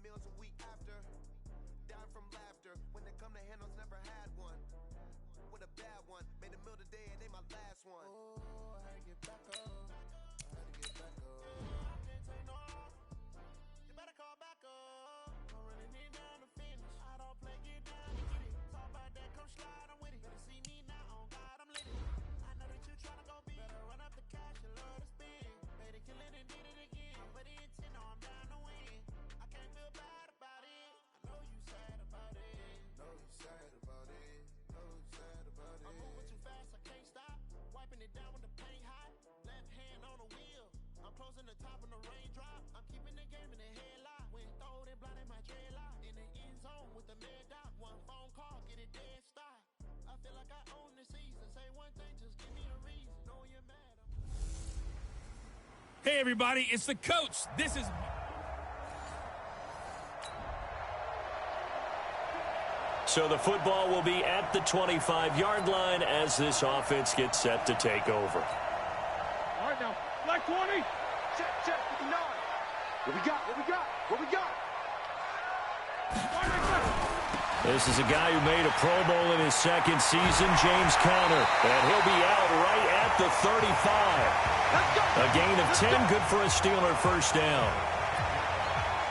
meals a week after. Dying from laughter. When they come to handles, never had one. With a bad one. Made a meal today and they my last one. Oh, I had to get back up. I can't take no off. You better call back up. Don't really need down to finish. I don't play, get down to get it. Talk about that, come slide, I'm with it. Better see me now, on God, I'm lit. I know that you tryna go big. Better run up the cash, you love to spin. Better kill it and did it again. But the intent, no, I'm down to win. I can't feel bad about it. I know you sad about it. Know you sad about it. Know you sad about it. I'm moving too fast, I can't stop. Wiping it down when the paint hot. Left hand on the wheel. I'm closing the top when the raindrop. I'm keeping the game in the headlock. When throw it, blinding my dreadlock. In the end zone with the mad dot. One phone call, get it dead stop. I feel like I own the season. Say one thing, just give me a reason. Know you're mad. Hey, everybody, it's the coach. This is... So the football will be at the 25-yard line as this offense gets set to take over. All right, now, flag 20. Check, 9. What we got? This is a guy who made a Pro Bowl in his second season, James Conner. And he'll be out right at the 35. A gain of 10, good for a Steeler first down.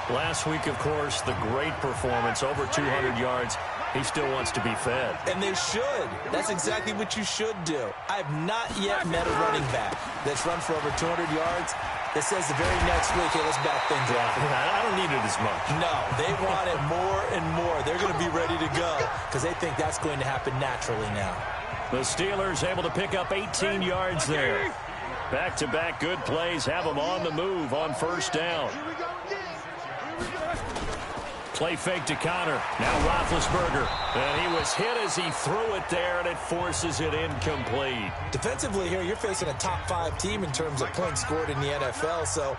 Last week, of course, the great performance, over 200 yards. He still wants to be fed. And they should. That's exactly what you should do. I have not yet met a running back that's run for over 200 yards that says the very next week, hey, let's back things up. I don't need it as much. No, they want it more and more. They're going to be ready to go because they think that's going to happen naturally now. The Steelers able to pick up 18 yards there. Back-to-back good plays have them on the move on first down. Play fake to Conner. Now Roethlisberger. And he was hit as he threw it there, and it forces it incomplete. Defensively here, you're facing a top-5 team in terms of points scored in the NFL. So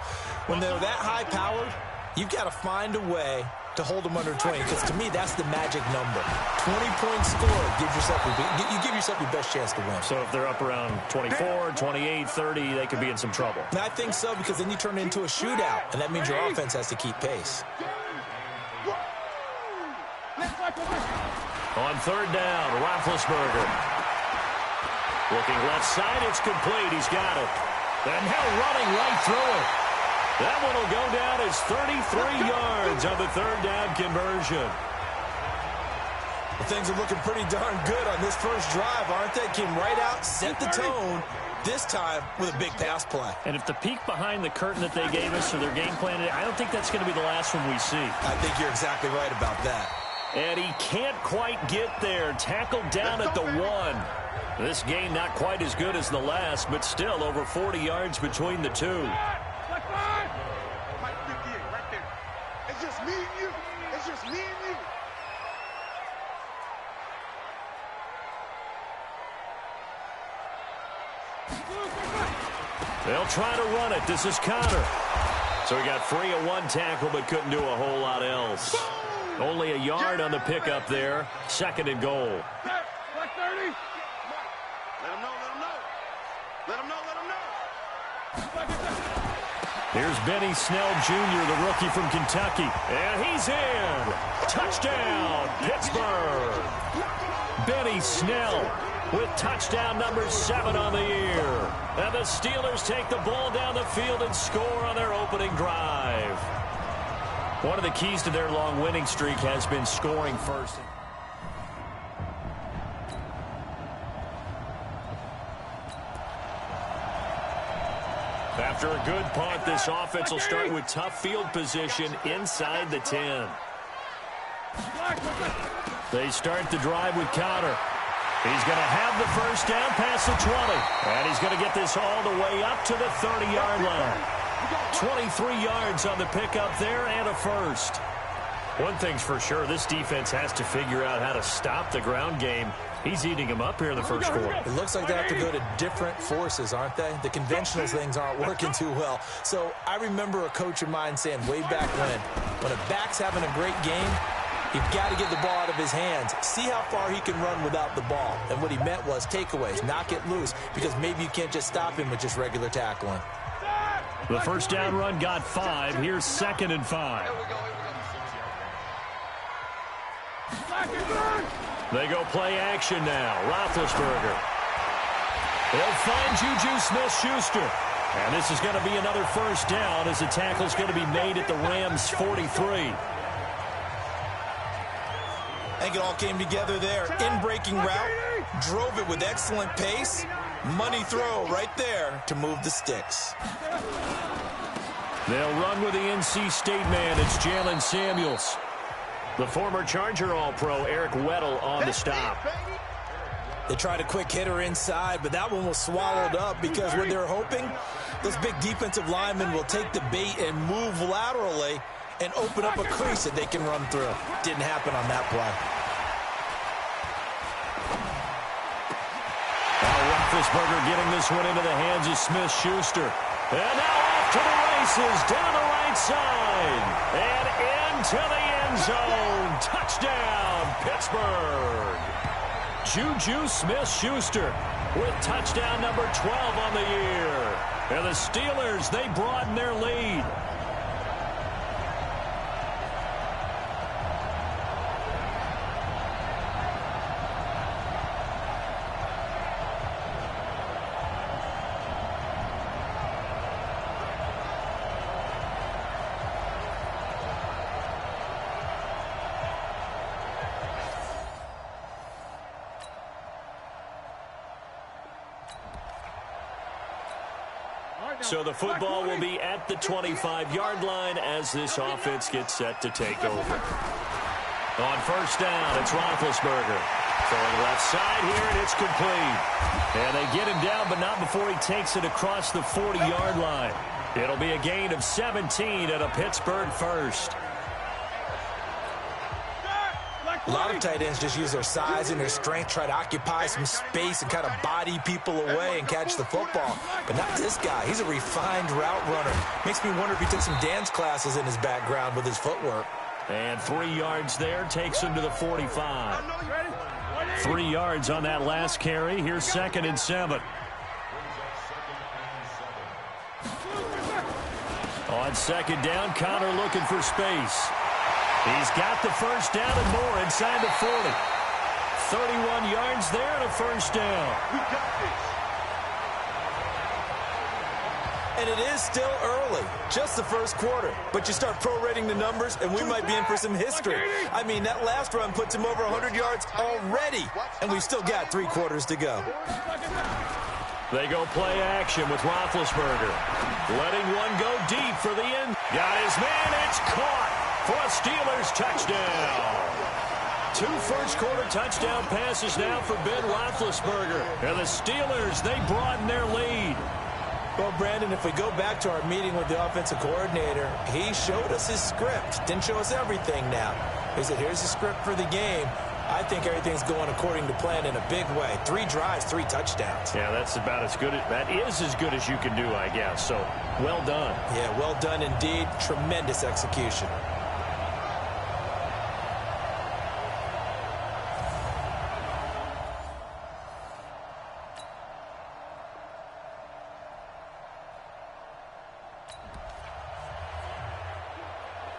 when they're that high-powered, you've got to find a way to hold them under 20. Because to me, that's the magic number. 20 points scored. You give yourself your best chance to win. So if they're up around 24, 28, 30, they could be in some trouble. And I think so, because then you turn it into a shootout, and that means your offense has to keep pace. On third down, Roethlisberger. Looking left side, it's complete. He's got it. And now running right through it. That one will go down as 33 yards on the third down conversion. Well, things are looking pretty darn good on this first drive, aren't they? Came right out, set the tone, this time with a big pass play. And if the peek behind the curtain that they gave us or their game plan, I don't think that's going to be the last one we see. I think you're exactly right about that. And he can't quite get there. Tackled down at the 1. This game not quite as good as the last, but still over 40 yards between the two. It's just me and you. It's just me and you. They'll try to run it. This is Conner. So he got free of one tackle, but couldn't do a whole lot else. Only a yard on the pickup there. Second and goal. Black 30. Let him know. Here's Benny Snell Jr., the rookie from Kentucky. And he's in. Touchdown, Pittsburgh. Benny Snell with touchdown number 7 on the year. And the Steelers take the ball down the field and score on their opening drive. One of the keys to their long winning streak has been scoring first. After a good punt, this offense will start with tough field position inside the 10. They start the drive with Conner. He's going to have the first down past the 20. And he's going to get this all the way up to the 30-yard line. 23 yards on the pickup there and a first. One thing's for sure, this defense has to figure out how to stop the ground game. He's eating them up here in the first quarter. It looks like they have to go to different forces, aren't they? The conventional things aren't working too well. So I remember a coach of mine saying way back when a back's having a great game, you've got to get the ball out of his hands. See how far he can run without the ball. And what he meant was takeaways, knock it loose, because maybe you can't just stop him with just regular tackling. The first down run got 5. Here's 2nd and 5. They go play action now. Roethlisberger. They'll find Juju Smith-Schuster. And this is going to be another first down as the tackle's going to be made at the Rams' 43. I think it all came together there. In-breaking route, drove it with excellent pace. Money throw right there to move the sticks. They'll run with the NC State man. It's Jalen Samuels. The former Charger All-Pro Eric Weddle on the stop. They tried a quick hitter inside, but that one was swallowed up because what they're hoping, those big defensive linemen will take the bait and move laterally and open up a crease that they can run through. Didn't happen on that play. Roethlisberger getting this one into the hands of Smith-Schuster. And now off to the races, down the right side. And into the end zone. Touchdown, Pittsburgh. Juju Smith-Schuster with touchdown number 12 on the year. And the Steelers, they broaden their lead. So the football will be at the 25-yard line as this offense gets set to take over. On first down, it's Roethlisberger. Throwing left side here, and it's complete. And they get him down, but not before he takes it across the 40-yard line. It'll be a gain of 17 and a Pittsburgh first. A lot of tight ends just use their size and their strength, try to occupy some space and kind of body people away and catch the football. But not this guy. He's a refined route runner. Makes me wonder if he took some dance classes in his background with his footwork. And 3 yards there takes him to the 45. 3 yards on that last carry. Here's 2nd and 7. On 2nd down, Connor looking for space. He's got the first down and more inside the 40. 31 yards there and a first down. We got this. And it is still early, just the first quarter. But you start prorating the numbers, and we might be in for some history. I mean, that last run puts him over 100 yards already, and we've still got 3 quarters to go. They go play action with Roethlisberger. Letting one go deep for the end. Got his man, it's caught for a Steelers touchdown. 2 first-quarter touchdown passes now for Ben Roethlisberger. And the Steelers, they broaden their lead. Well, Brandon, if we go back to our meeting with the offensive coordinator, he showed us his script. Didn't show us everything now. He said, here's the script for the game. I think everything's going according to plan in a big way. 3 drives, 3 touchdowns. Yeah, that's about as good. That is as good as you can do, I guess. So, well done. Yeah, well done indeed. Tremendous execution.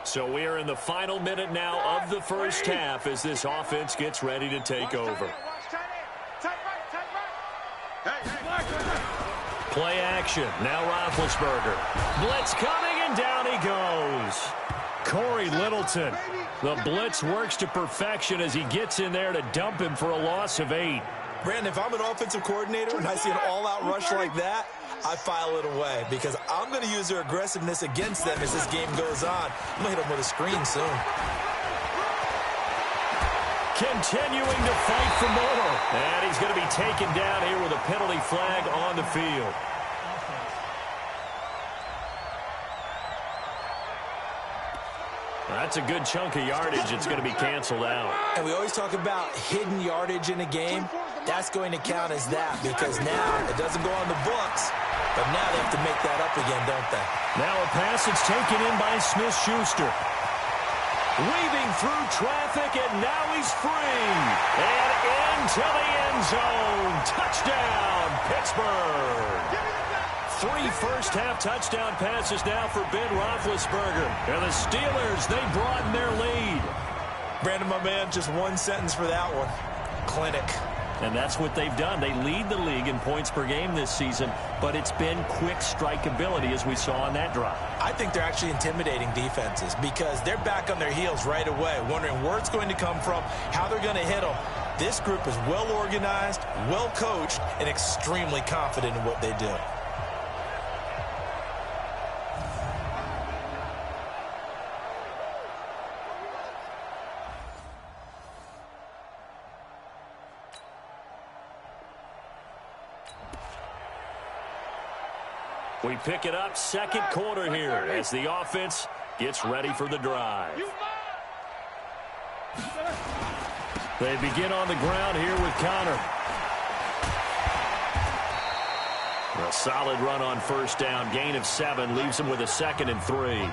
So we are in the final minute now of the first half as this offense gets ready to take over. Play action. Now Roethlisberger. Blitz coming, and down he goes. Corey Littleton. The blitz works to perfection as he gets in there to dump him for a loss of 8. Brandon, if I'm an offensive coordinator and I see an all-out rush like that, I file it away because I'm going to use their aggressiveness against them as this game goes on. I'm going to hit them with a screen soon. Continuing to fight for more. And he's going to be taken down here with a penalty flag on the field. That's a good chunk of yardage. It's going to be canceled out. And we always talk about hidden yardage in a game. That's going to count as that because now it doesn't go on the books, but now they have to make that up again, don't they? Now a pass that's taken in by Smith-Schuster. Weaving through traffic, and now he's free. And into the end zone. Touchdown, Pittsburgh. 3 first-half touchdown passes now for Ben Roethlisberger. And the Steelers, they broaden their lead. Brandon, my man, just one sentence for that one. Clinic. And that's what they've done. They lead the league in points per game this season, but it's been quick strike ability as we saw on that drive. I think they're actually intimidating defenses because they're back on their heels right away, wondering where it's going to come from, how they're going to hit them. This group is well organized, well coached, and extremely confident in what they do. We pick it up second quarter here as the offense gets ready for the drive. They begin on the ground here with Connor. A solid run on first down. Gain of 7 leaves them with a 2nd and 3.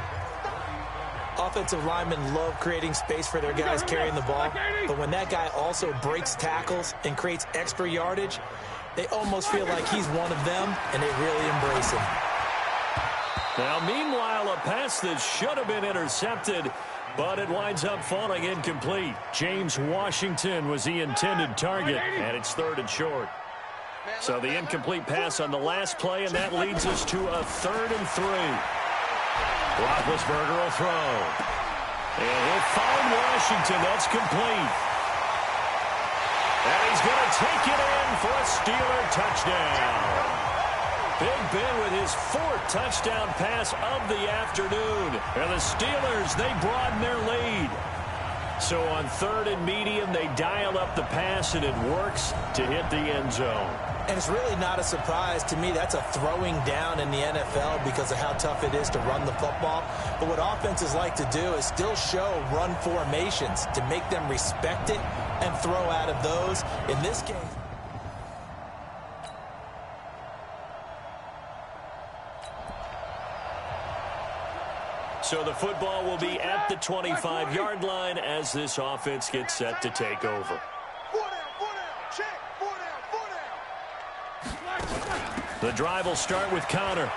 Offensive linemen love creating space for their guys carrying the ball, but when that guy also breaks tackles and creates extra yardage, they almost feel like he's one of them, and they really embrace him. Now, meanwhile, a pass that should have been intercepted, but it winds up falling incomplete. James Washington was the intended target, and it's 3rd and short. So the incomplete pass on the last play, and that leads us to a 3rd and 3. Roethlisberger will throw. And he'll find Washington. That's complete. And he's going to take it in for a Steeler touchdown. Big Ben with his 4th touchdown pass of the afternoon. And the Steelers, they broaden their lead. So on 3rd and medium, they dial up the pass, and it works to hit the end zone. And it's really not a surprise to me. That's a throwing down in the NFL because of how tough it is to run the football. But what offenses like to do is still show run formations to make them respect it and throw out of those. In this case, so the football will be at the 25-yard line as this offense gets set to take over. The drive will start with Connor.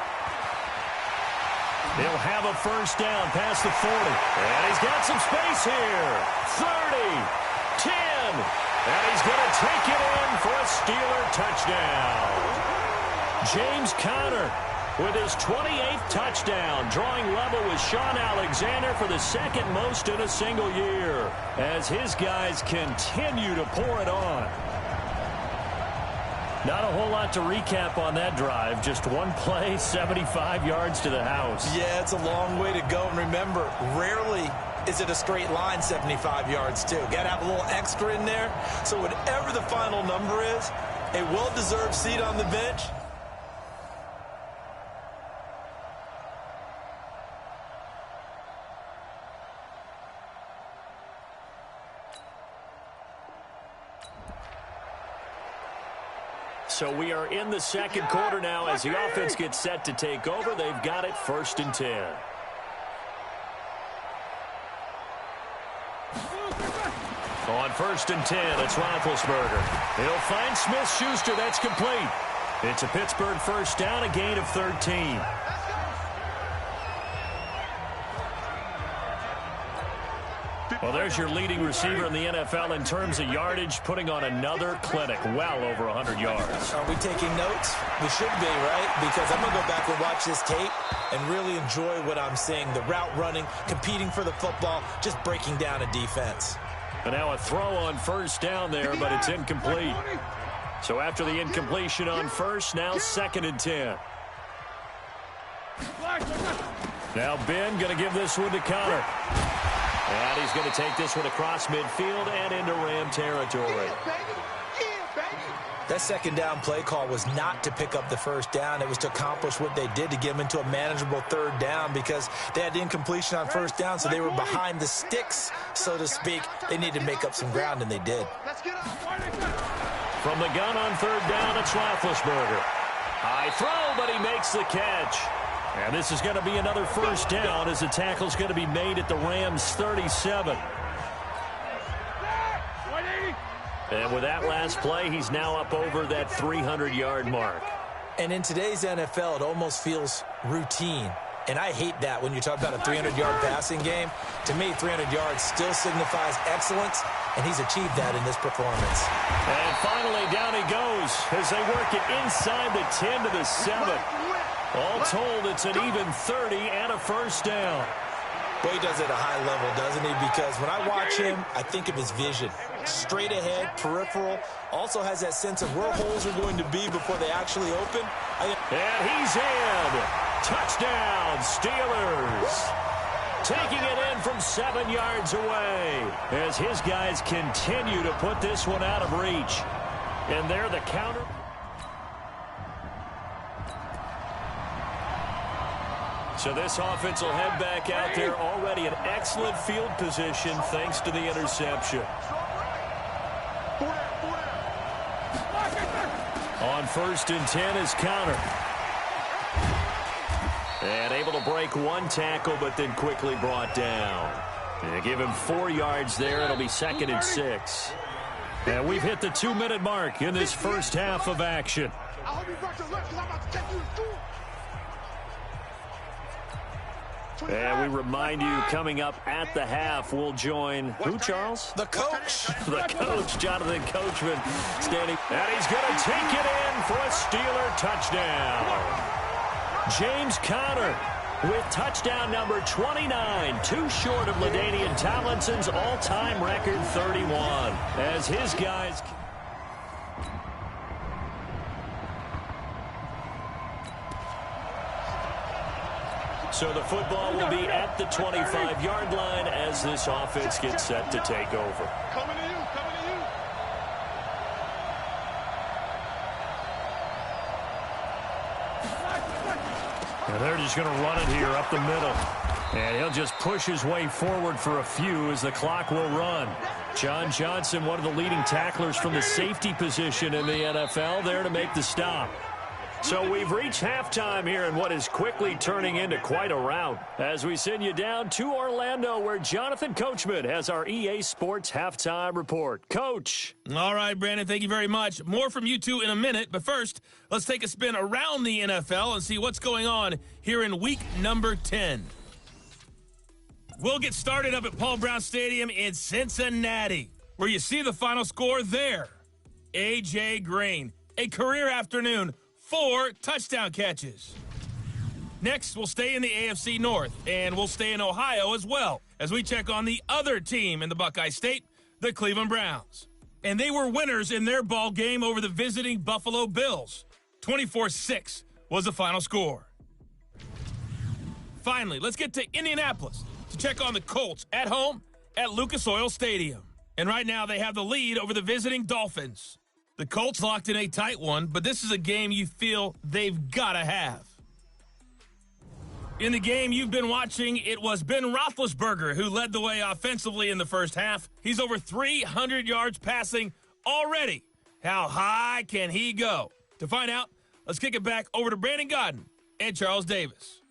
He'll have a first down past the 40. And he's got some space here. 30, 10. And he's going to take it in for a Steeler touchdown. James Conner with his 28th touchdown, drawing level with Sean Alexander for the 2nd most in a single year, as his guys continue to pour it on. Not a whole lot to recap on that drive. Just one play, 75 yards to the house. Yeah, it's a long way to go. And remember, rarely is it a straight line 75 yards, too. Got to have a little extra in there. So whatever the final number is, a well-deserved seat on the bench. So we are in the 2nd quarter now as the offense gets set to take over. They've got it 1st and 10. On 1st and 10, it's Roethlisberger. He'll find Smith-Schuster. That's complete. It's a Pittsburgh first down, a gain of 13. Well, there's your leading receiver in the NFL in terms of yardage, putting on another clinic, well over 100 yards. Are we taking notes? We should be, right? Because I'm going to go back and watch this tape and really enjoy what I'm seeing. The route running, competing for the football, just breaking down a defense. And now a throw on first down there, but it's incomplete. So after the incompletion on first, now 2nd and 10. Now Ben going to give this one to Connor. And he's going to take this one across midfield and into Ram territory. That 2nd down play call was not to pick up the first down. It was to accomplish what they did to get them into a manageable 3rd down because they had incompletion on first down, so they were behind the sticks, so to speak. They needed to make up some ground, and they did. From the gun on 3rd down, it's Roethlisberger. High throw, but he makes the catch. And this is going to be another first down as the tackle's going to be made at the Rams' 37. And with that last play, he's now up over that 300-yard mark. And in today's NFL, it almost feels routine. And I hate that when you talk about a 300-yard passing game. To me, 300 yards still signifies excellence, and he's achieved that in this performance. And finally, down he goes as they work it inside the 10 to the 7. All told, it's an even 30 and a first down. Well, he does it at a high level, doesn't he? Because when I watch him, I think of his vision. Straight ahead, peripheral, also has that sense of where holes are going to be before they actually open. And he's in. Touchdown, Steelers. Taking it in from 7 yards away as his guys continue to put this one out of reach. And there the counter. So this offense will head back out there, already in excellent field position thanks to the interception. On 1st and 10 is counter. And able to break one tackle, but then quickly brought down. And they give him 4 yards there. It'll be 2nd and 6. And we've hit the 2-minute mark in this first half of action. And we remind you, coming up at the half, we'll join who, Charles? The coach. The coach, Jonathan Coachman, standing. And he's going to take it in for a Steeler touchdown. James Conner with touchdown number 29, too short of LaDainian Tomlinson's all-time record 31. As his guys... So the football will be at the 25-yard line as this offense gets set to take over. Coming to you, coming to you. And they're just going to run it here up the middle. And he'll just push his way forward for a few as the clock will run. John Johnson, one of the leading tacklers from the safety position in the NFL, there to make the stop. So we've reached halftime here in what is quickly turning into quite a rout as we send you down to Orlando where Jonathan Coachman has our EA Sports Halftime Report. Coach. All right, Brandon, thank you very much. More from you two in a minute, but first, let's take a spin around the NFL and see what's going on here in week number 10. We'll get started up at Paul Brown Stadium in Cincinnati, where you see the final score there. A.J. Green, a career afternoon, 4 touchdown catches. Next, we'll stay in the AFC North, and we'll stay in Ohio as well, as we check on the other team in the Buckeye State, the Cleveland Browns. And they were winners in their ball game over the visiting Buffalo Bills. 24-6 was the final score. Finally, let's get to Indianapolis to check on the Colts at home at Lucas Oil Stadium. And right now, they have the lead over the visiting Dolphins. The Colts locked in a tight one, but this is a game you feel they've got to have. In the game you've been watching, it was Ben Roethlisberger who led the way offensively in the first half. He's over 300 yards passing already. How high can he go? To find out, let's kick it back over to Brandon Godden and Charles Davis.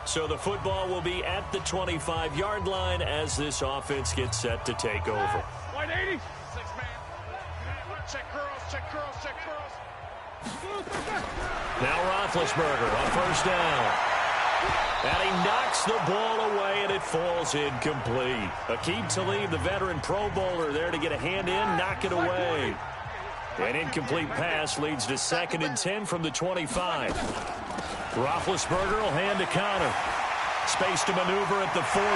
So the football will be at the 25-yard line as this offense gets set to take over. 180. 6-man. Check curls, check curls, check curls. Now Roethlisberger on first down. And he knocks the ball away, and it falls incomplete. Aqib Talib, the veteran Pro Bowler, there to get a hand in, knock it away. An incomplete pass leads to 2nd and 10 from the 25. Roethlisberger will hand to Conner. Space to maneuver at the 40.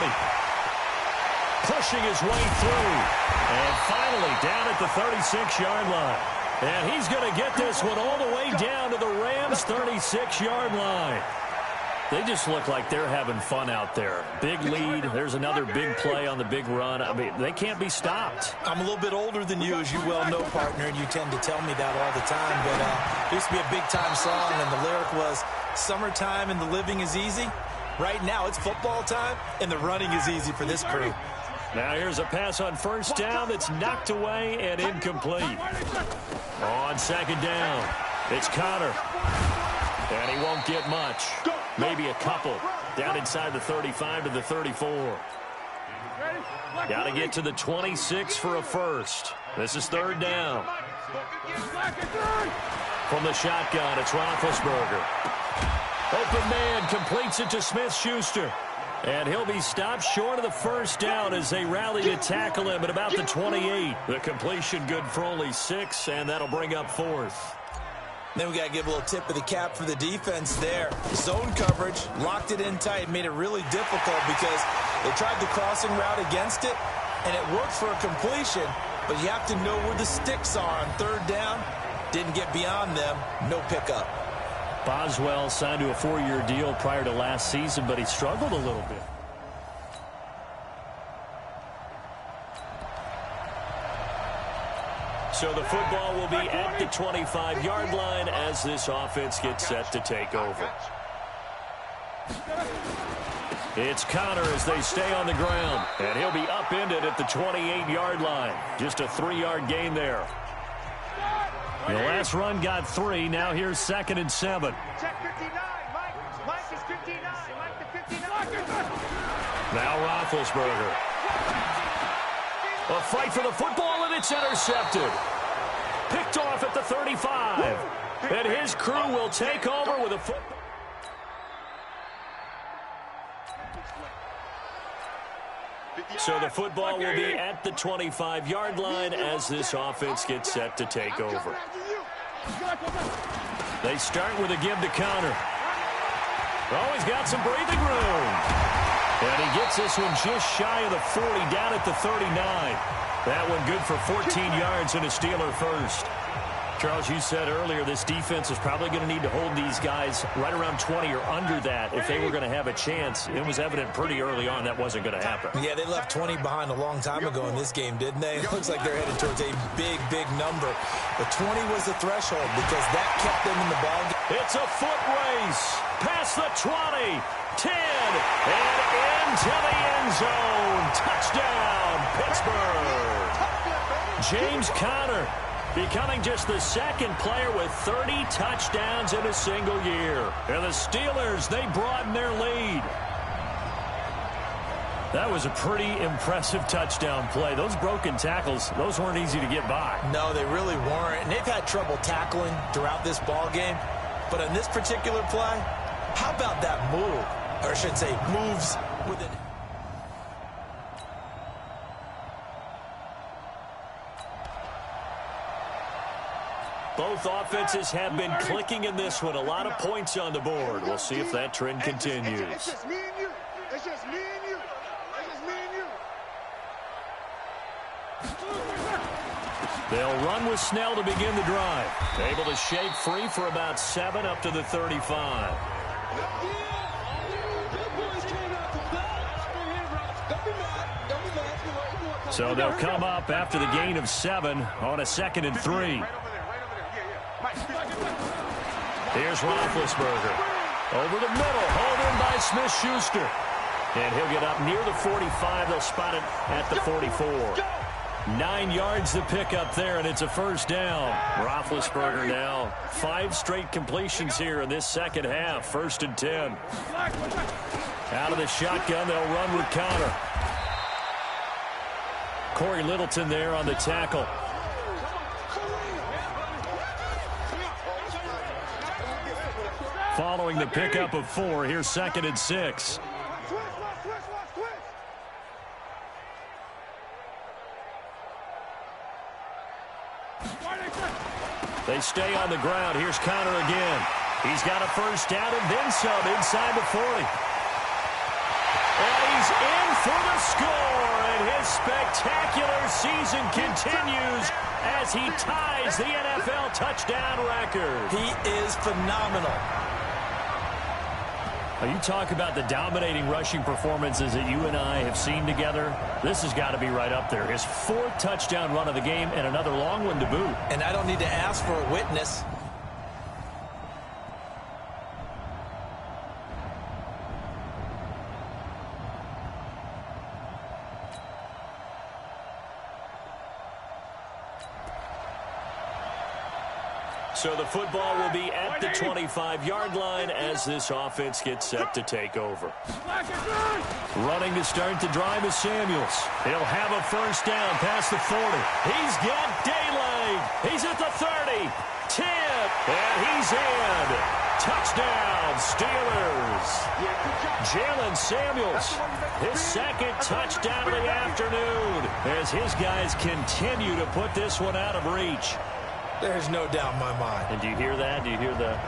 Pushing his way through. And finally down at the 36-yard line. And he's going to get this one all the way down to the Rams' 36-yard line. They just look like they're having fun out there. Big lead. There's another big play on the big run. I mean, they can't be stopped. I'm a little bit older than you, as you well know, partner, and you tend to tell me that all the time. But it used to be a big-time song, and the lyric was, "Summertime and the living is easy." Right now, it's football time, and the running is easy for this crew. Now here's a pass on first down that's knocked away and incomplete. On second down, it's Conner. And he won't get much. Maybe a couple. Down inside the 35 to the 34. Got to get to the 26 for a first. This is third down. From the shotgun, it's Roethlisberger. Open man completes it to Smith-Schuster. And he'll be stopped short of the first down as they rally to tackle him at about the 28. The completion good for only 6, and that'll bring up fourth. Then we got to give a little tip of the cap for the defense there. Zone coverage, locked it in tight, made it really difficult because they tried the crossing route against it, and it worked for a completion, but you have to know where the sticks are on third down. Didn't get beyond them, no pickup. Boswell signed to a 4-year deal prior to last season, but he struggled a little bit. So the football will be at the 25-yard line as this offense gets set to take over. It's Conner as they stay on the ground, and he'll be upended at the 28-yard line. Just a 3-yard gain there. The last run got 3. Now here's 2nd and 7. Check 59. Mike is 59. Mike the 59. Now Roethlisberger. A fight for the football, and it's intercepted. Picked off at the 35. And his crew will take over with a football. So the football will be at the 25-yard line as this offense gets set to take over. They start with a give to Conner. Oh, he's got some breathing room. And he gets this one just shy of the 40, down at the 39. That one good for 14 yards and a Steeler first. Charles, you said earlier this defense is probably going to need to hold these guys right around 20 or under that if they were going to have a chance. It was evident pretty early on that wasn't going to happen. Yeah, they left 20 behind a long time ago in this game, didn't they? It looks like they're headed towards a big, big number. But 20 was the threshold because that kept them in the ball game. It's a foot race. Past the 20, 10, and into the end zone. Touchdown, Pittsburgh. James Conner becoming just the second player with 30 touchdowns in a single year. And the Steelers, they broaden their lead. That was a pretty impressive touchdown play. Those broken tackles, those weren't easy to get by. No, they really weren't. And they've had trouble tackling throughout this ball game. But on this particular play, how about that move? Or I should say moves with it. Both offenses have been clicking in this one. A lot of points on the board. We'll see if that trend continues. It's just me and you. It's just me and you. It's just me and you. They'll run with Snell to begin the drive. Able to shake free for about 7 up to the 35. So they'll come up after the gain of 7 on a 2nd and 3. Here's Roethlisberger. Over the middle, hauled in by Smith-Schuster. And he'll get up near the 45. They'll spot it at the 44. 9 yards to pick up there, and it's a first down. Roethlisberger now 5 straight completions here in this second half. 1st and 10. Out of the shotgun, they'll run with Conner. Corey Littleton there on the tackle. Following the pickup of 4, here's 2nd and 6. They stay on the ground. Here's Conner again. He's got a first down and then some inside the 40. And he's in for the score. And his spectacular season continues as he ties the NFL touchdown record. He is phenomenal. Now, you talk about the dominating rushing performances that you and I have seen together. This has got to be right up there. His 4th touchdown run of the game and another long one to boot. And I don't need to ask for a witness. So the football will be at the 25-yard line as this offense gets set to take over. Running to start the drive is Samuels. He'll have a first down past the 40. He's got daylight. He's at the 30. 10. And he's in. Touchdown, Steelers. Jalen Samuels, his second touchdown of the afternoon as his guys continue to put this one out of reach. There's no doubt in my mind. And do you hear that? Do you hear the...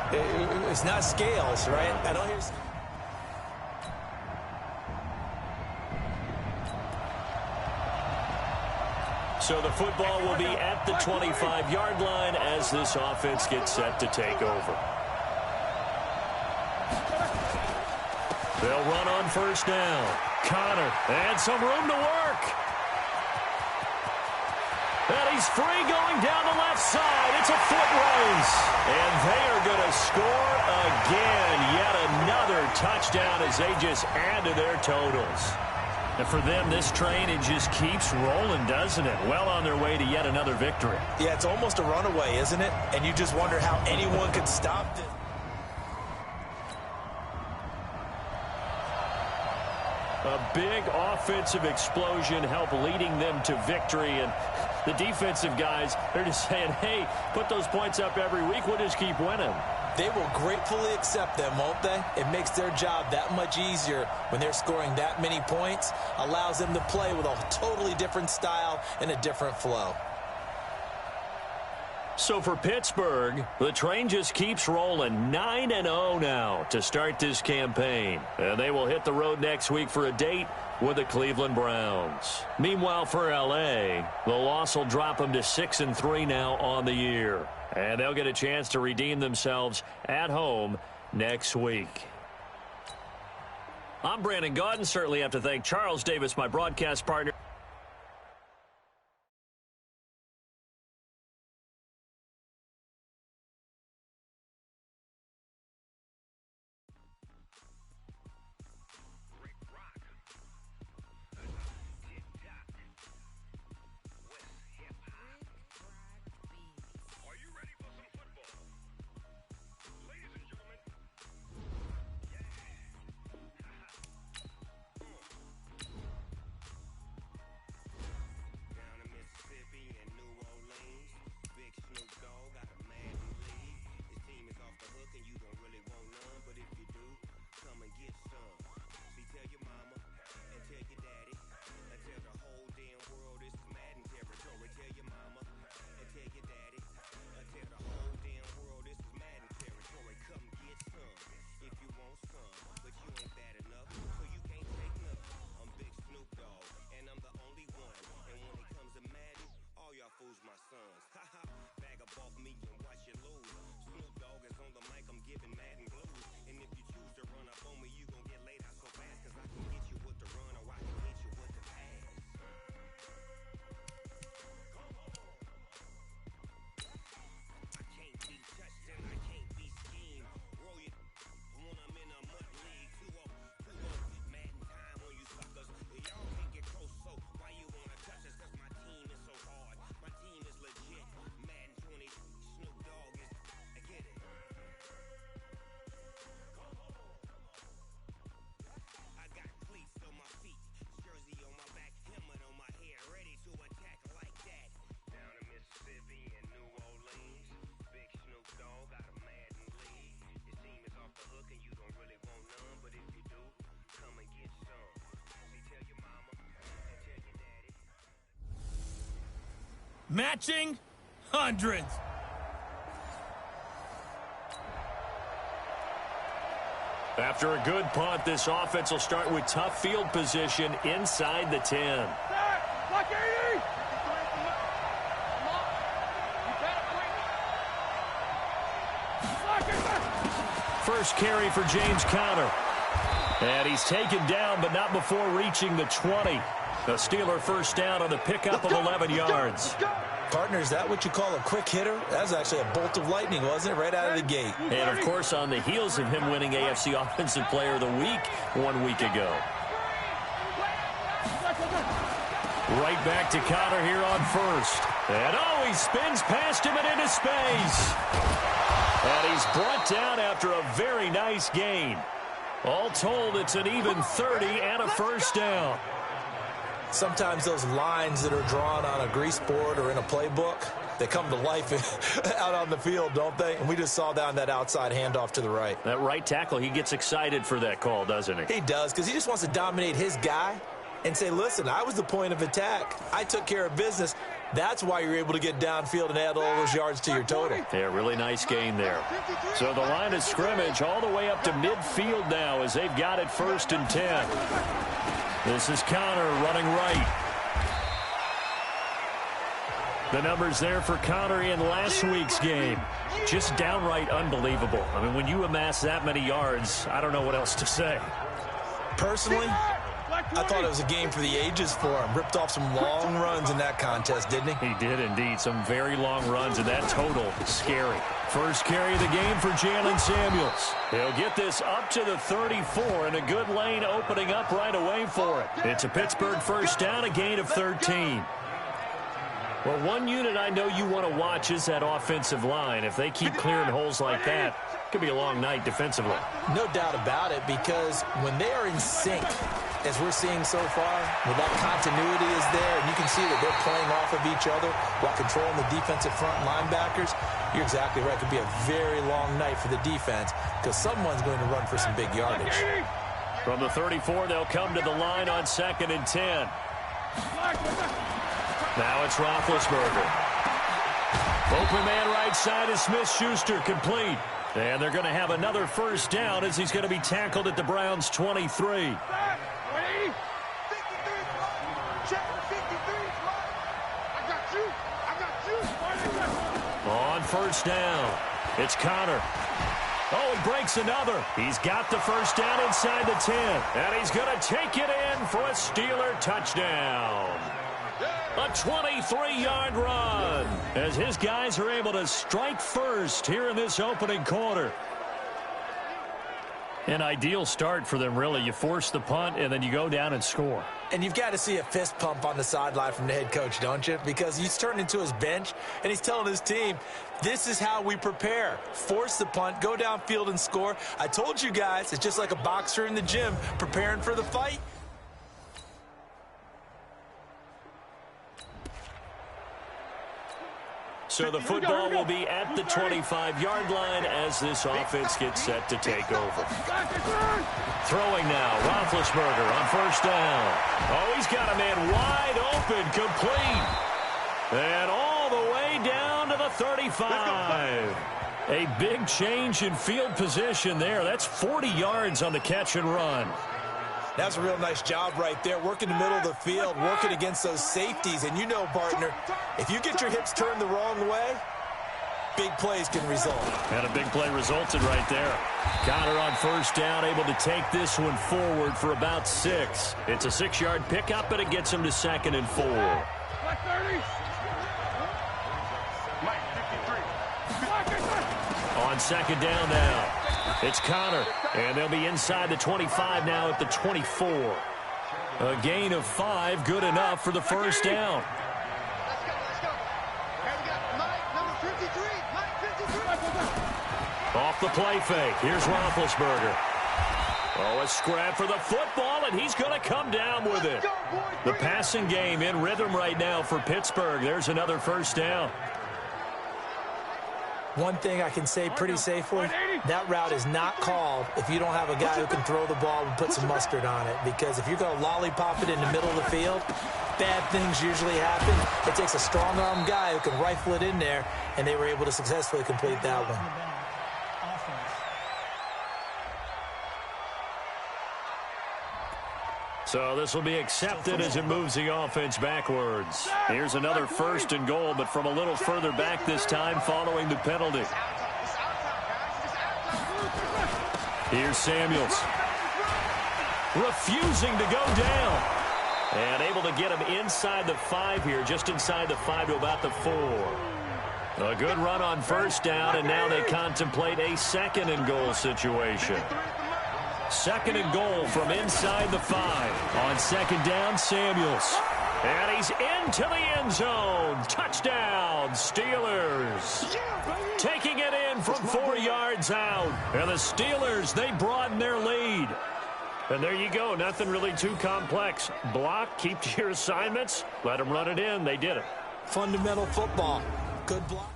It's not scales, right? I don't hear... So the football will be at the 25-yard line as this offense gets set to take over. They'll run on first down. Connor, and some room to work. And he's free going down the left side. It's a foot race. And they are going to score again. Yet another touchdown as they just add to their totals. And for them, this train, it just keeps rolling, doesn't it? Well on their way to yet another victory. Yeah, it's almost a runaway, isn't it? And you just wonder how anyone could stop this. A big offensive explosion helped leading them to victory. And the defensive guys, they're just saying, hey, put those points up every week. We'll just keep winning. They will gratefully accept them, won't they? It makes their job that much easier when they're scoring that many points. Allows them to play with a totally different style and a different flow. So for Pittsburgh, the train just keeps rolling. 9-0 now to start this campaign. And they will hit the road next week for a date with the Cleveland Browns. Meanwhile, for L.A., the loss will drop them to 6-3 now on the year. And they'll get a chance to redeem themselves at home next week. I'm Brandon Gaudin. Certainly have to thank Charles Davis, my broadcast partner. Matching hundreds. After a good punt, this offense will start with tough field position inside the 10. First carry for James Conner. And he's taken down, but not before reaching the 20. The Steeler first down on the pickup of 11 yards. Partner, is that what you call a quick hitter? That was actually a bolt of lightning, wasn't it? Right out of the gate. And, of course, on the heels of him winning AFC Offensive Player of the Week 1 week ago. Right back to Conner here on first. And he spins past him and into space. And he's brought down after a very nice gain. All told, it's an even 30 and a first down. Sometimes those lines that are drawn on a grease board or in a playbook, they come to life out on the field, don't they? And we just saw down that outside handoff to the right. That right tackle, he gets excited for that call, doesn't he? He does, because he just wants to dominate his guy and say, listen, I was the point of attack. I took care of business. That's why you're able to get downfield and add all those yards to your total. Yeah, really nice gain there. So the line of scrimmage all the way up to midfield now as they've got it 1st and 10. This is Connor running right. The numbers there for Connor in last week's game. Just downright unbelievable. I mean, when you amass that many yards, I don't know what else to say. Personally, I thought it was a game for the ages for him. Ripped off some long runs in that contest, didn't he? He did indeed. Some very long runs, and that total scary. First carry of the game for Jalen Samuels. He'll get this up to the 34, and a good lane opening up right away for it. It's a Pittsburgh first down, a gain of 13. Well, one unit I know you want to watch is that offensive line. If they keep clearing holes like that, it could be a long night defensively. No doubt about it, because when they are in sync, as we're seeing so far, when that continuity is there, and you can see that they're playing off of each other while controlling the defensive front linebackers, you're exactly right. It could be a very long night for the defense because someone's going to run for some big yardage. From the 34, they'll come to the line on 2nd and 10. Now it's Roethlisberger. Open man right side is Smith-Schuster, complete. And they're going to have another first down as he's going to be tackled at the Browns' 23. On first down, it's Connor. Oh, he breaks another. He's got the first down inside the 10. And he's going to take it in for a Steeler touchdown. A 23-yard run as his guys are able to strike first here in this opening quarter. An ideal start for them, really. You force the punt, and then you go down and score. And you've got to see a fist pump on the sideline from the head coach, don't you? Because he's turned into his bench, and he's telling his team, this is how we prepare. Force the punt, go downfield and score. I told you guys, it's just like a boxer in the gym preparing for the fight. So the football will be at the 25-yard line as this offense gets set to take over. Throwing now, Roethlisberger on first down. Oh, he's got a man wide open, complete. And all the way down to the 35. A big change in field position there. That's 40 yards on the catch and run. That's a real nice job right there, working the middle of the field, working against those safeties. And you know, partner, if you get your hips turned the wrong way, big plays can result. And a big play resulted right there. Connor on first down, able to take this one forward for about 6. It's a 6-yard pickup, but it gets him to 2nd and 4. On 2nd down now. It's Connor, and they'll be inside the 25 now at the 24. A gain of 5, good enough for the first down. Off the play fake, here's Roethlisberger. Oh, a scrap for the football, and he's going to come down with it. The passing game in rhythm right now for Pittsburgh. There's another first down. One thing I can say pretty safely, that route is not called if you don't have a guy who can throw the ball and put some mustard on it. Because if you're going to lollipop it in the middle of the field, bad things usually happen. It takes a strong-arm guy who can rifle it in there, and they were able to successfully complete that one. So this will be accepted as it moves the offense backwards. Here's another 1st and goal, but from a little further back this time following the penalty. Here's Samuels. Refusing to go down. And able to get him inside the 5 here, just inside the 5 to about the 4. A good run on first down, and now they contemplate a 2nd and goal situation. 2nd and goal from inside the 5. On 2nd down, Samuels. And he's into the end zone. Touchdown, Steelers. Taking it in from 4 yards out. And the Steelers, they broaden their lead. And there you go. Nothing really too complex. Block, keep to your assignments, let them run it in. They did it. Fundamental football. Good block.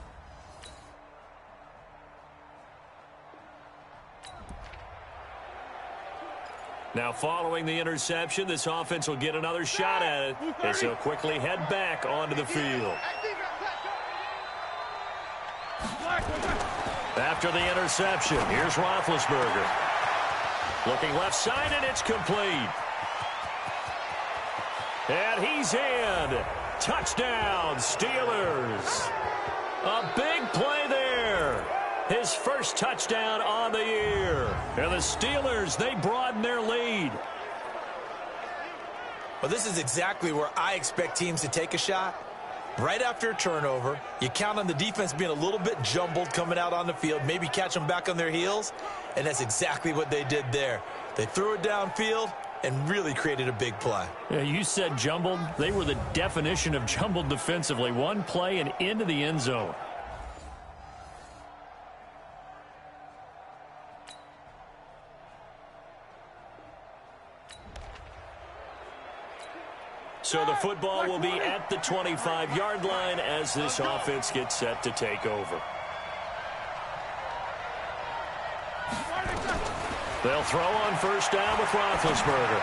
Now, following the interception, this offense will get another shot at it as they'll quickly head back onto the field. After the interception, here's Roethlisberger. Looking left side, and it's complete. And he's in. Touchdown, Steelers. A big play there. His first touchdown on the year. And the Steelers, they broaden their lead. Well, this is exactly where I expect teams to take a shot. Right after a turnover, you count on the defense being a little bit jumbled coming out on the field, maybe catch them back on their heels, and that's exactly what they did there. They threw it downfield and really created a big play. Yeah, you said jumbled. They were the definition of jumbled defensively. One play and into the end zone. So the football will be at the 25-yard line as this offense gets set to take over. They'll throw on first down with Roethlisberger.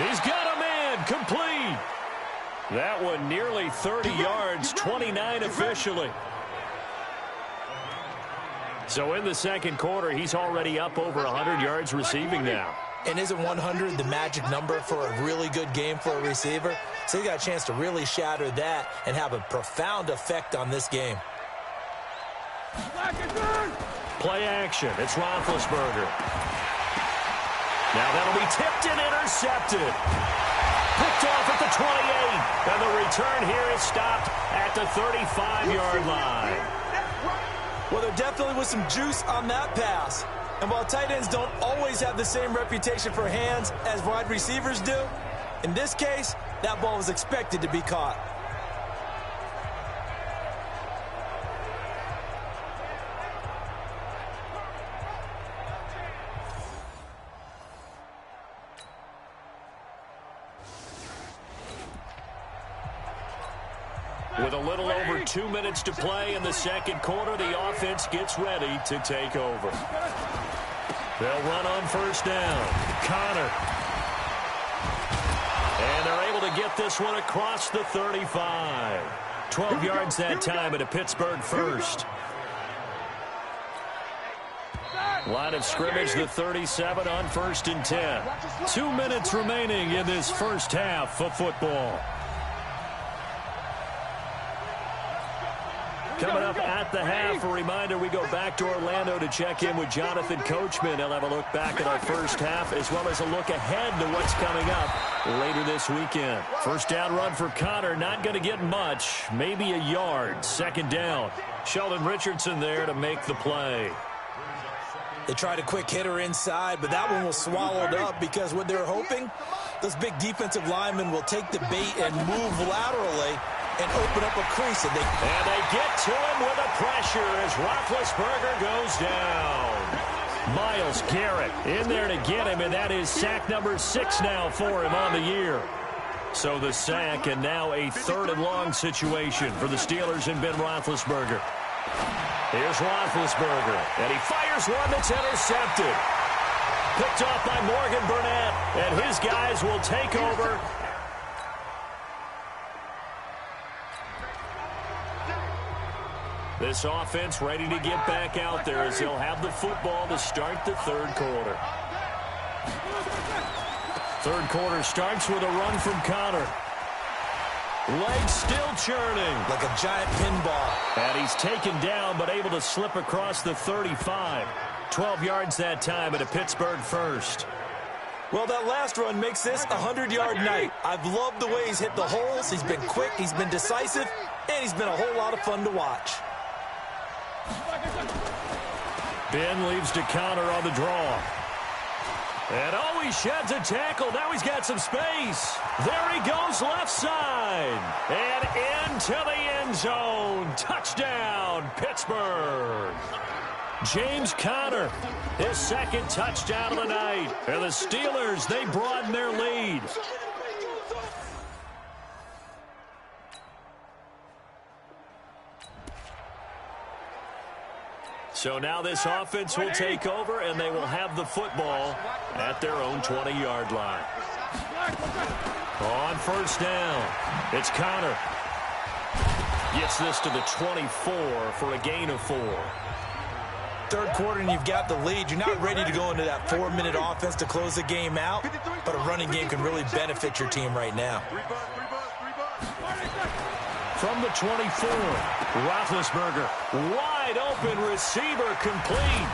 He's got a man, complete. That one nearly 30 yards, 29 officially. So in the second quarter, he's already up over 100 yards receiving now. And isn't 100 the magic number for a really good game for a receiver? So he got a chance to really shatter that and have a profound effect on this game. Play action. It's Roethlisberger. Now that'll be tipped and intercepted. Picked off at the 28. And the return here is stopped at the 35-yard line. Well, there definitely was some juice on that pass. And while tight ends don't always have the same reputation for hands as wide receivers do, in this case, that ball was expected to be caught. With a little over 2 minutes to play in the second quarter, the offense gets ready to take over. They'll run on first down. Connor. And they're able to get this one across the 35. 12 yards that time at a Pittsburgh first. Line of scrimmage, the 37 on 1st and 10. 2 minutes remaining in this first half of football. Coming up at the half, a reminder, we go back to Orlando to check in with Jonathan Coachman. He'll have a look back at our first half as well as a look ahead to what's coming up later this weekend. First down run for Connor, not going to get much, maybe a yard. Second down. Sheldon Richardson there to make the play. They tried a quick hitter inside, but that one was swallowed up because what they're hoping, those big defensive linemen will take the bait and move laterally and open up a crease. And they get to him with a pressure as Roethlisberger goes down. Myles Garrett in there to get him, and that is sack number 6 now for him on the year. So the sack, and now a 3rd and long situation for the Steelers and Ben Roethlisberger. Here's Roethlisberger, and he fires one that's intercepted. Picked off by Morgan Burnett, and his guys will take over. This offense ready to get back out there as they'll have the football to start the third quarter. Third quarter starts with a run from Connor. Legs still churning. Like a giant pinball. And he's taken down but able to slip across the 35. 12 yards that time at a Pittsburgh first. Well, that last run makes this a 100-yard night. I've loved the way he's hit the holes. He's been quick, he's been decisive, and he's been a whole lot of fun to watch. Ben leaves to Connor on the draw. And oh, he sheds a tackle. Now he's got some space. There he goes left side. And into the end zone. Touchdown, Pittsburgh. James Conner, his second touchdown of the night. And the Steelers, they broaden their lead. So now this offense will take over, and they will have the football at their own 20-yard line. On first down, it's Conner. Gets this to the 24 for a gain of 4. Third quarter and you've got the lead. You're not ready to go into that 4-minute offense to close the game out, but a running game can really benefit your team right now. From the 24, Roethlisberger, wide open receiver, complete.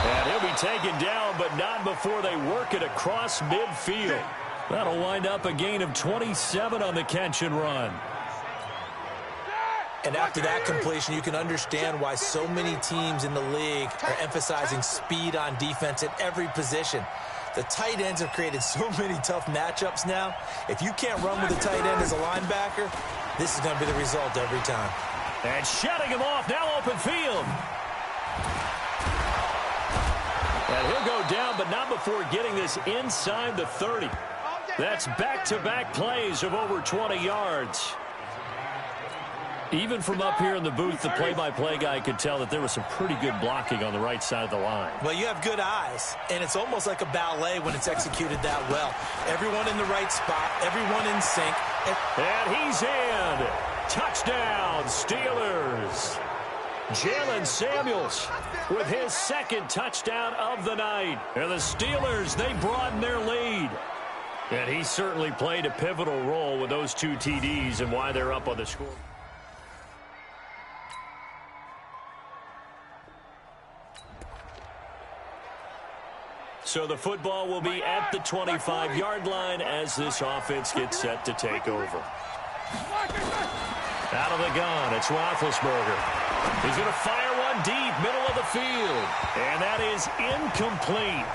And he'll be taken down, but not before they work it across midfield. That'll wind up a gain of 27 on the catch and run. And after that completion, you can understand why so many teams in the league are emphasizing speed on defense at every position. The tight ends have created so many tough matchups now. If you can't run with a tight end as a linebacker, this is going to be the result every time. And shutting him off, now open field. And he'll go down, but not before getting this inside the 30. That's back-to-back plays of over 20 yards. Even from up here in the booth, the play-by-play guy could tell that there was some pretty good blocking on the right side of the line. Well, you have good eyes, and it's almost like a ballet when it's executed that well. Everyone in the right spot, everyone in sync. And he's in. Touchdown, Steelers. Jalen Samuels with his second touchdown of the night. And the Steelers, they broaden their lead. And he certainly played a pivotal role with those 2 TDs and why they're up on the score. So the football will be at the 25-yard line as this offense gets set to take over. Out of the gun, it's Roethlisberger. He's going to fire one deep, middle of the field. And that is incomplete.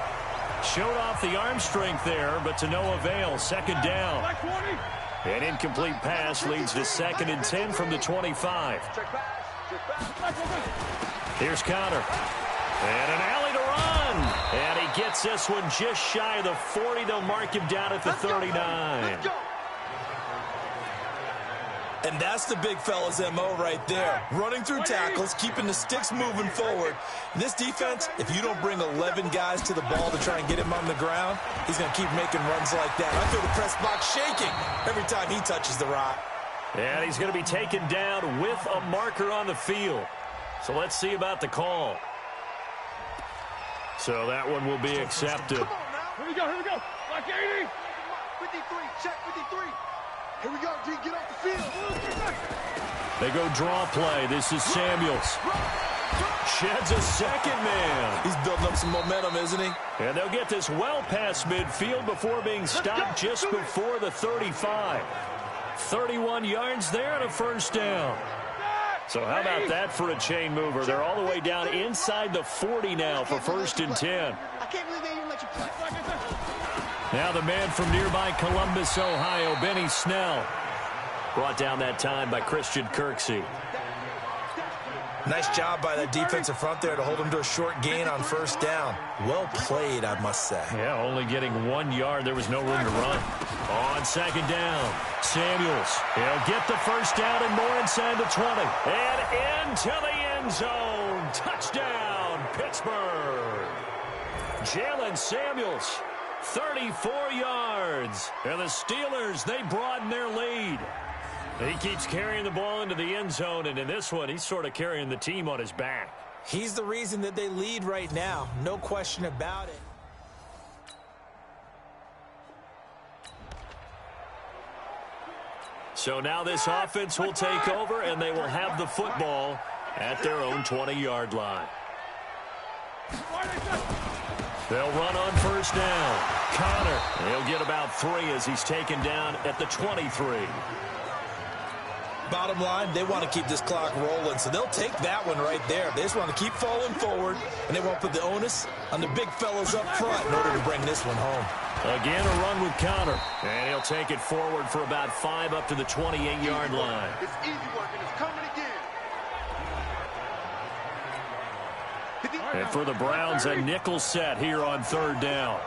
Showed off the arm strength there, but to no avail. Second down. An incomplete pass leads to 2nd and 10 from the 25. Here's Conner. And an alley to run. And he gets this one just shy of the 40. They'll mark him down at the 39. And that's the big fella's MO right there. Running through tackles, keeping the sticks moving forward. This defense, if you don't bring 11 guys to the ball to try and get him on the ground, he's going to keep making runs like that. I feel the press box shaking every time he touches the rock. And he's going to be taken down with a marker on the field. So let's see about the call. So that one will be accepted. Here we go, here we go. Like 80. 53, check 53. Here we go, G, get off the field. They go draw play. This is Samuels. Sheds a second man. He's building up some momentum, isn't he? And they'll get this well past midfield before being stopped just before the 35. 31 yards there and a first down. So how about that for a chain mover? They're all the way down inside the 40 now for 1st and 10. I can't believe they even let you play. Now the man from nearby Columbus, Ohio, Benny Snell. Brought down that time by Christian Kirksey. Nice job by that defensive front there to hold him to a short gain on 1st down. Well played, I must say. Yeah, only getting 1 yard. There was no room to run. On 2nd down, Samuels. He'll get the 1st down and more inside the 20. And into the end zone. Touchdown, Pittsburgh. Jalen Samuels, 34 yards. And the Steelers, they broaden their lead. He keeps carrying the ball into the end zone, and in this one, he's sort of carrying the team on his back. He's the reason that they lead right now. No question about it. So now this offense will take over, and they will have the football at their own 20-yard line. They'll run on 1st down. Conner, he'll get about 3 as he's taken down at the 23. Bottom line, they want to keep this clock rolling, so they'll take that one right there. They just want to keep falling forward, and they won't put the onus on the big fellas up front in order to bring this one home. Again, a run with Connor. And he'll take it forward for about 5 up to the 28-yard line. It's easy work, and it's coming again. And for the Browns, a nickel set here on 3rd down.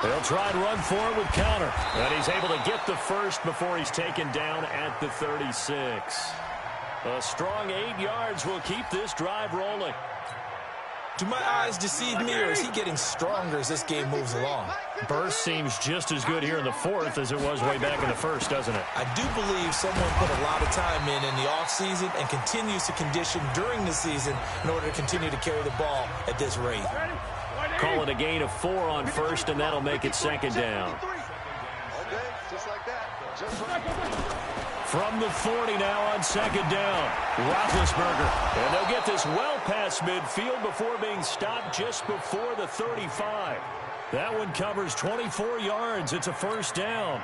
They'll try and run for it with Connor. And he's able to get the first before he's taken down at the 36. A strong 8 yards will keep this drive rolling. Do my eyes deceive me, or is he getting stronger as this game moves along? Burst seems just as good here in the 4th as it was way back in the 1st, doesn't it? I do believe someone put a lot of time in the offseason and continues to condition during the season in order to continue to carry the ball at this rate. Call it a gain of 4 on 1st, and that'll make it 2nd down. Okay, just like that. Just like that. From the 40 now on 2nd down, Roethlisberger. And they'll get this well past midfield before being stopped just before the 35. That one covers 24 yards. It's a 1st down.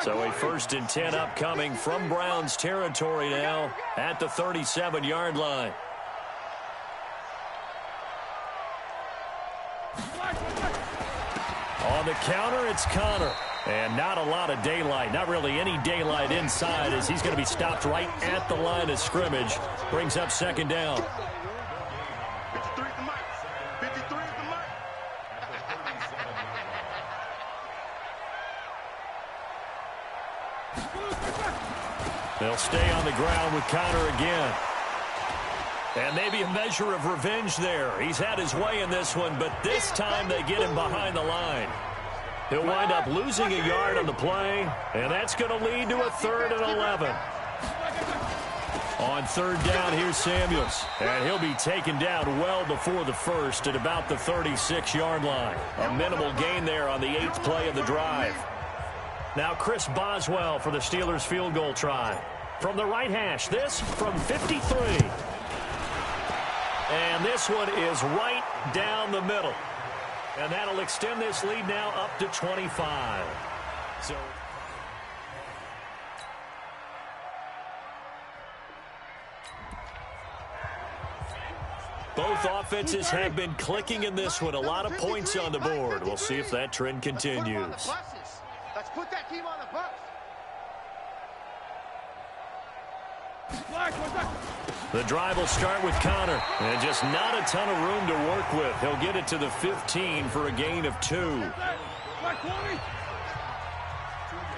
So a 1st and 10 upcoming from Browns territory now at the 37-yard line. On the counter, it's Connor. And not a lot of daylight, not really any daylight inside, as he's going to be stopped right at the line of scrimmage. Brings up 2nd down. 53 is the mic. 53 is the mic. They'll stay on the ground with Connor again. And maybe a measure of revenge there. He's had his way in this one, but this time they get him behind the line. He'll wind up losing a yard on the play, and that's going to lead to a 3rd and 11. On 3rd down, here's Samuels, and he'll be taken down well before the 1st at about the 36-yard line. A minimal gain there on the 8th play of the drive. Now Chris Boswell for the Steelers field goal try. From the right hash, this from 53. And this one is right down the middle. And that'll extend this lead now up to 25. So both offenses have been clicking in this one. A lot of points on the board. We'll see if that trend continues. Let's put that team on the bus. The drive will start with Connor. And just not a ton of room to work with. He'll get it to the 15 for a gain of 2. 53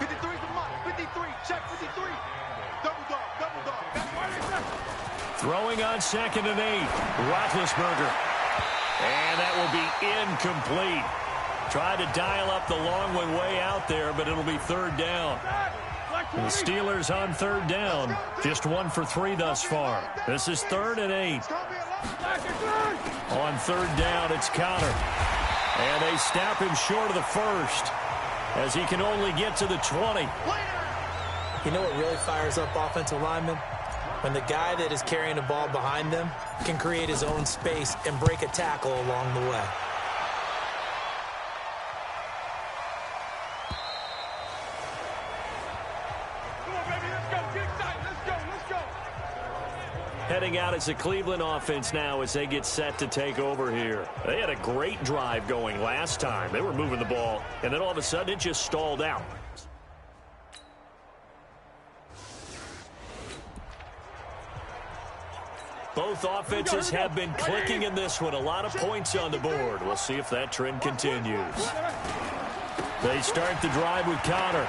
is the mark. 53. Check 53. Double dog. Double dog. That's why they said. Throwing on 2nd and 8. Roethlisberger. And that will be incomplete. Tried to dial up the long one way out there, but it'll be 3rd down. The Steelers on 3rd down. Just 1 for 3 thus far. This is 3rd and 8. On 3rd down, it's Connor. And they snap him short of the 1st as he can only get to the 20. You know what really fires up offensive linemen? When the guy that is carrying the ball behind them can create his own space and break a tackle along the way. Heading out as the Cleveland offense now as they get set to take over here. They had a great drive going last time. They were moving the ball, and then all of a sudden it just stalled out. Both offenses have been clicking in this one. A lot of points on the board. We'll see if that trend continues. They start the drive with Connor.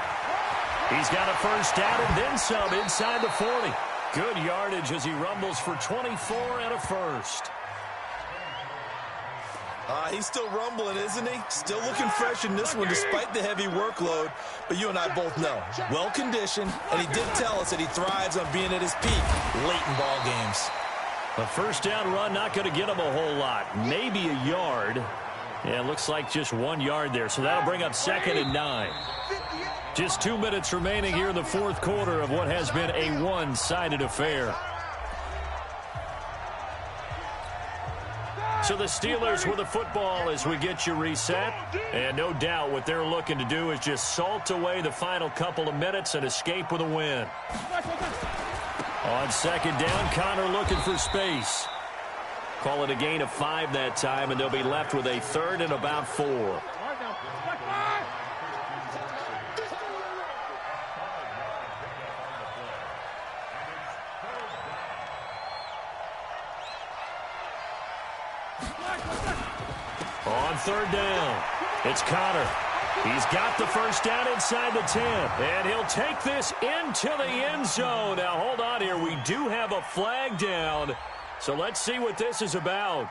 He's got a 1st down and then some inside the 40. Good yardage as he rumbles for 24 and a 1st. He's still rumbling, isn't he? Still looking fresh in this one despite the heavy workload. But you and I both know, well-conditioned, and he did tell us that he thrives on being at his peak late in ball games. A 1st down run, not going to get him a whole lot. Maybe a yard. Yeah, it looks like just 1 yard there. So that'll bring up 2nd and 9. Just 2 minutes remaining here in the 4th quarter of what has been a one-sided affair. So the Steelers with the football as we get you reset. And no doubt what they're looking to do is just salt away the final couple of minutes and escape with a win. On second down, Connor looking for space. Call it a gain of 5 that time, and they'll be left with a 3rd and about 4. On third down, it's Connor. He's got the first down inside the 10, and he'll take this into the end zone. Now, hold on here. We do have a flag down, so let's see what this is about.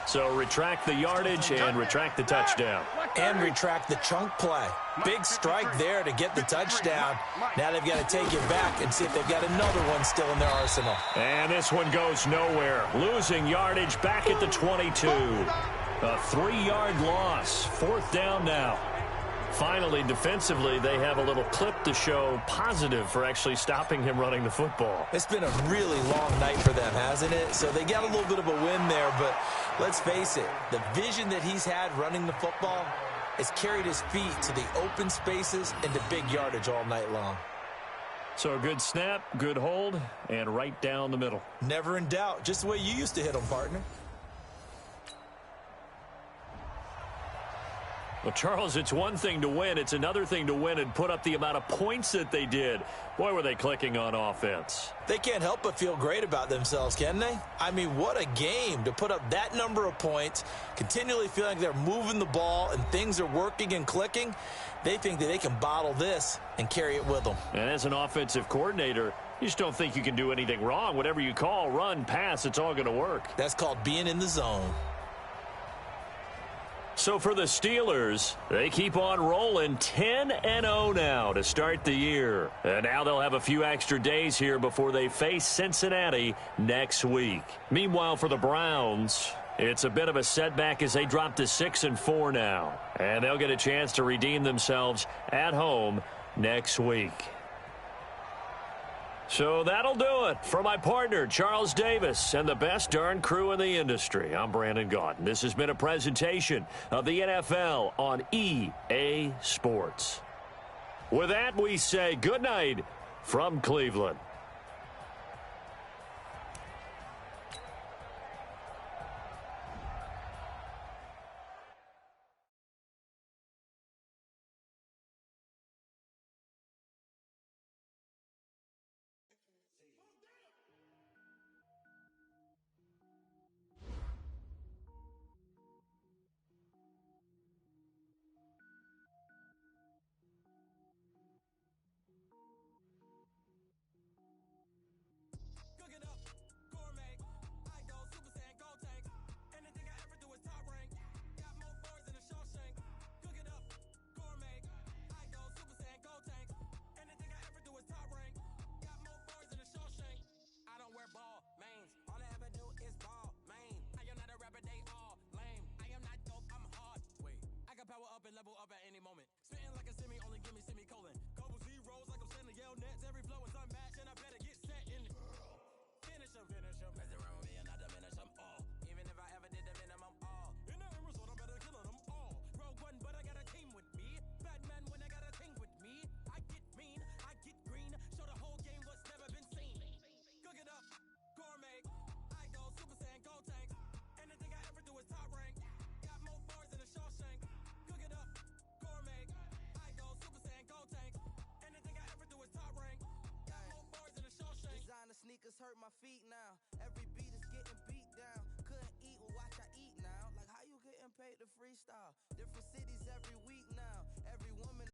So retract the yardage and retract the touchdown. And retract the chunk play. Big strike there to get the touchdown. Now they've got to take it back and see if they've got another one still in their arsenal. And this one goes nowhere. Losing yardage back at the 22. A 3-yard loss. 4th down now. Finally, defensively, they have a little clip to show positive for actually stopping him running the football. It's been a really long night for them, hasn't it? So they got a little bit of a win there, but let's face it, the vision that he's had running the football has carried his feet to the open spaces and to big yardage all night long. So a good snap, good hold, and right down the middle. Never in doubt, just the way you used to hit them, partner. Well, Charles, it's one thing to win. It's another thing to win and put up the amount of points that they did. Boy, were they clicking on offense. They can't help but feel great about themselves, can they? I mean, what a game to put up that number of points, continually feeling like they're moving the ball and things are working and clicking. They think that they can bottle this and carry it with them. And as an offensive coordinator, you just don't think you can do anything wrong. Whatever you call, run, pass, it's all going to work. That's called being in the zone. So for the Steelers, they keep on rolling 10-0 now to start the year. And now they'll have a few extra days here before they face Cincinnati next week. Meanwhile, for the Browns, it's a bit of a setback as they drop to 6-4 now. And they'll get a chance to redeem themselves at home next week. So that'll do it for my partner, Charles Davis, and the best darn crew in the industry. I'm Brandon Gaudin. This has been a presentation of the NFL on EA Sports. With that, we say good night from Cleveland. Level up at any moment. Spitting like a semi, only give me semicolon. Couple zeros like I'm sending yell nets. Every flow is unmatched, and I better get set in. Finish them. Mess around with me and I diminish them all. Even if I ever did the minimum all. In the end result, I'm better killing them all. Rogue one, but I got a team with me. Batman when I got a team with me. I get mean, I get green. Show the whole game what's never been seen. Cook it up, gourmet. I go Super Saiyan, go tank. Anything I ever do is top rank. Got more bars than a Shawshank. Cook it up, gourmet. I go Super Saiyan, go tank. Anything I ever do is top rank. Got more bars than a Shawshank. Designer sneakers hurt my feet now. Every beat is getting beat down. Couldn't eat, well watch I eat now. Like how you getting paid to freestyle? Different cities every week now. Every woman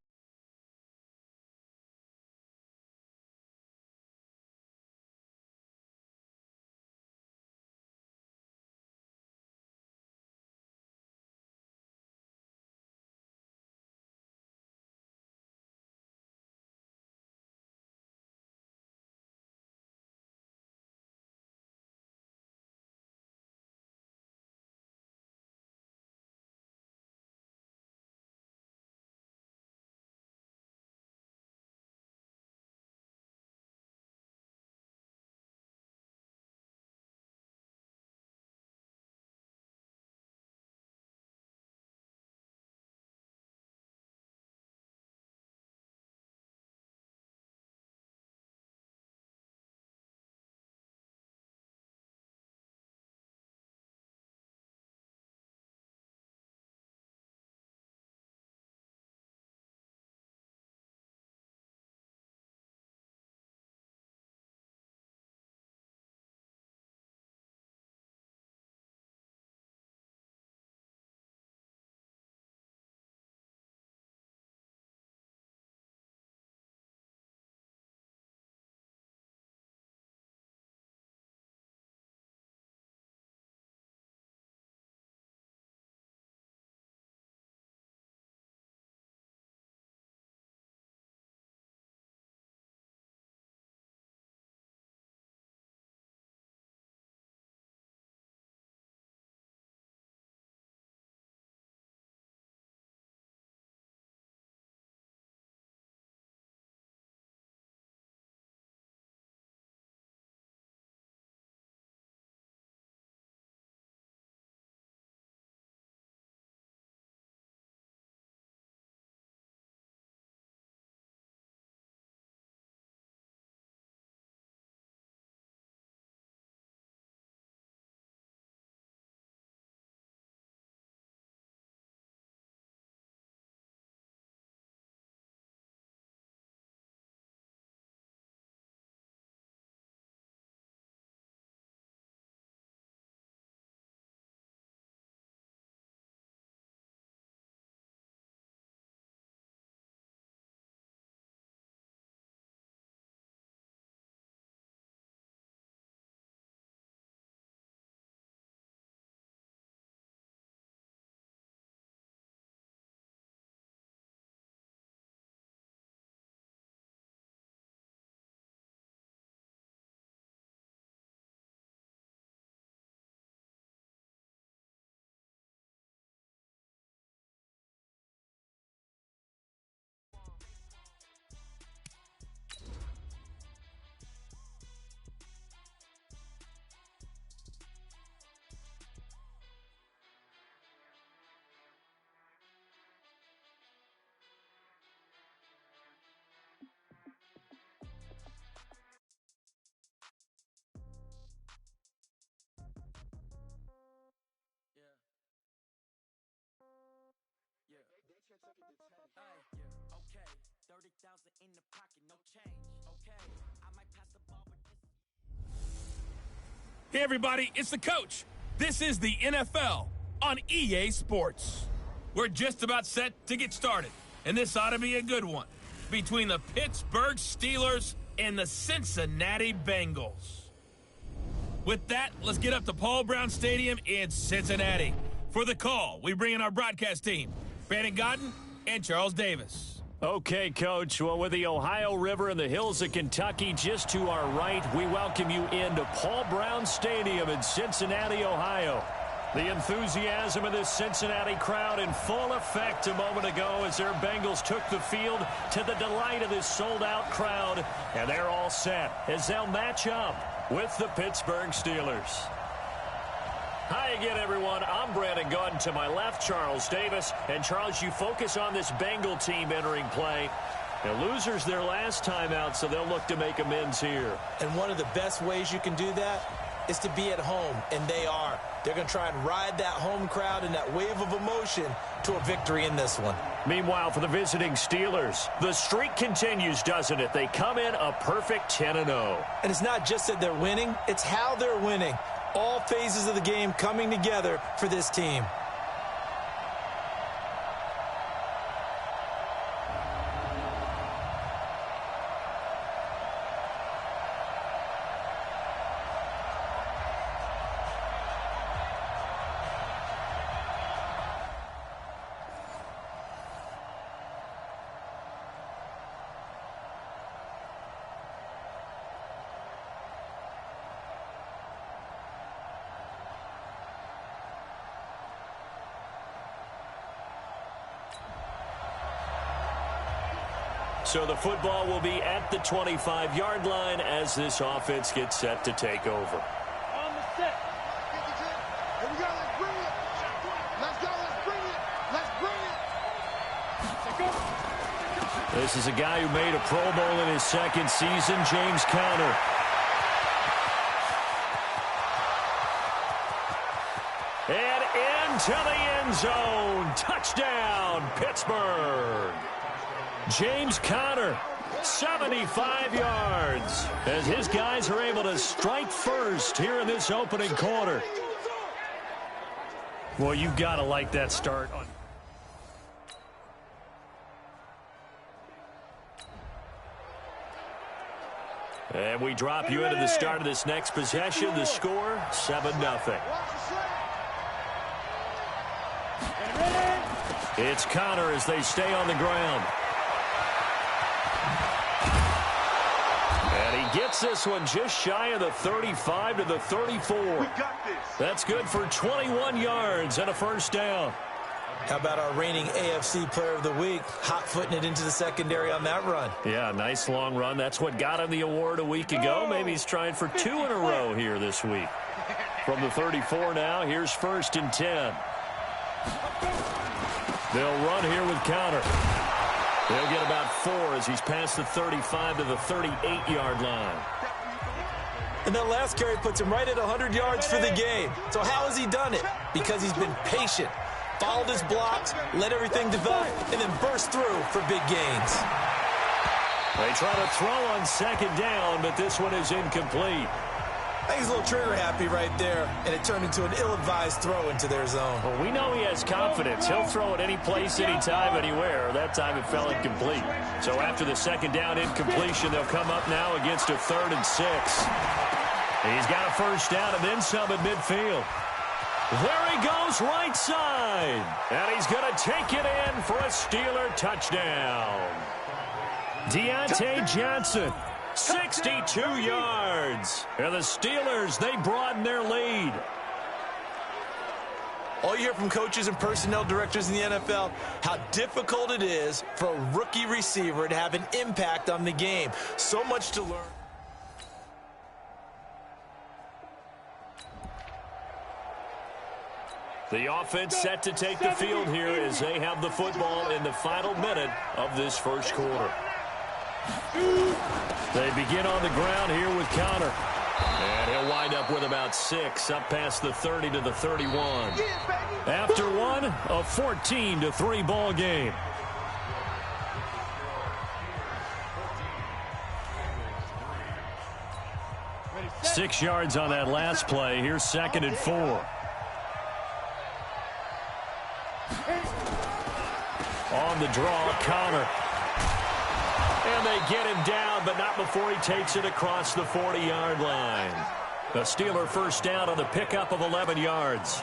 Okay, 30,000 in the pocket, no change. Okay, I might pass the ball, but this. Hey, everybody, it's the coach. This is the NFL on EA Sports. We're just about set to get started, and this ought to be a good one between the Pittsburgh Steelers and the Cincinnati Bengals. With that, let's get up to Paul Brown Stadium in Cincinnati. For the call, we bring in our broadcast team, Brandon Godden and Charles Davis. Okay, Coach. Well, with the Ohio River and the hills of Kentucky just to our right, we welcome you into Paul Brown Stadium in Cincinnati, Ohio. The enthusiasm of this Cincinnati crowd in full effect a moment ago as their Bengals took the field to the delight of this sold-out crowd. And they're all set as they'll match up with the Pittsburgh Steelers. Hi again, everyone. I'm Brandon Godden. To my left, Charles Davis. And, Charles, you focus on this Bengal team entering play. The losers their last time out, so they'll look to make amends here. And one of the best ways you can do that is to be at home, and they are. They're going to try and ride that home crowd and that wave of emotion to a victory in this one. Meanwhile, for the visiting Steelers, the streak continues, doesn't it? They come in a perfect 10-0. And it's not just that they're winning, it's how they're winning. All phases of the game coming together for this team. So the football will be at the 25-yard line as this offense gets set to take over. On the set. Here we go. Let's bring it. Let's go. Let's bring it. Let's bring it. This is a guy who made a Pro Bowl in his second season, James Conner. And into the end zone. Touchdown, Pittsburgh. James Conner, 75 yards, as his guys are able to strike first here in this opening quarter. Well, you've got to like that start. And we drop you into the start of this next possession. The score, 7-0. It's Conner as they stay on the ground. And he gets this one just shy of the 35 to the 34. We got this. That's good for 21 yards and a first down. How about our reigning AFC Player of the Week, hot-footing it into the secondary on that run? Yeah, nice long run. That's what got him the award a week ago. Maybe he's trying for 2 in a row here this week. From the 34 now, here's 1st and 10. They'll run here with Conner. They'll get about 4 as he's past the 35 to the 38-yard line. And that last carry puts him right at 100 yards for the game. So how has he done it? Because he's been patient, followed his blocks, let everything develop, and then burst through for big gains. They try to throw on 2nd down, but this one is incomplete. I think he's a little trigger happy right there, and it turned into an ill-advised throw into their zone. Well, we know he has confidence. He'll throw it any place, anytime, anywhere. That time it fell incomplete. So after the 2nd down incompletion, they'll come up now against a 3rd and 6. He's got a first down and then some at midfield. There he goes, right side. And he's going to take it in for a Steeler touchdown. Deontay Johnson, 62 yards. And the Steelers, they broaden their lead. All you hear from coaches and personnel directors in the NFL, how difficult it is for a rookie receiver to have an impact on the game. So much to learn. The offense set to take the field here as they have the football in the final minute of this first quarter. They begin on the ground here with Conner. And he'll wind up with about 6, up past the 30 to the 31. After one, a 14-3 ball game. 6 yards on that last play. Here's 2nd and 4. On the draw, Connor. And they get him down, but not before he takes it across the 40-yard line. The Steeler first down on the pickup of 11 yards.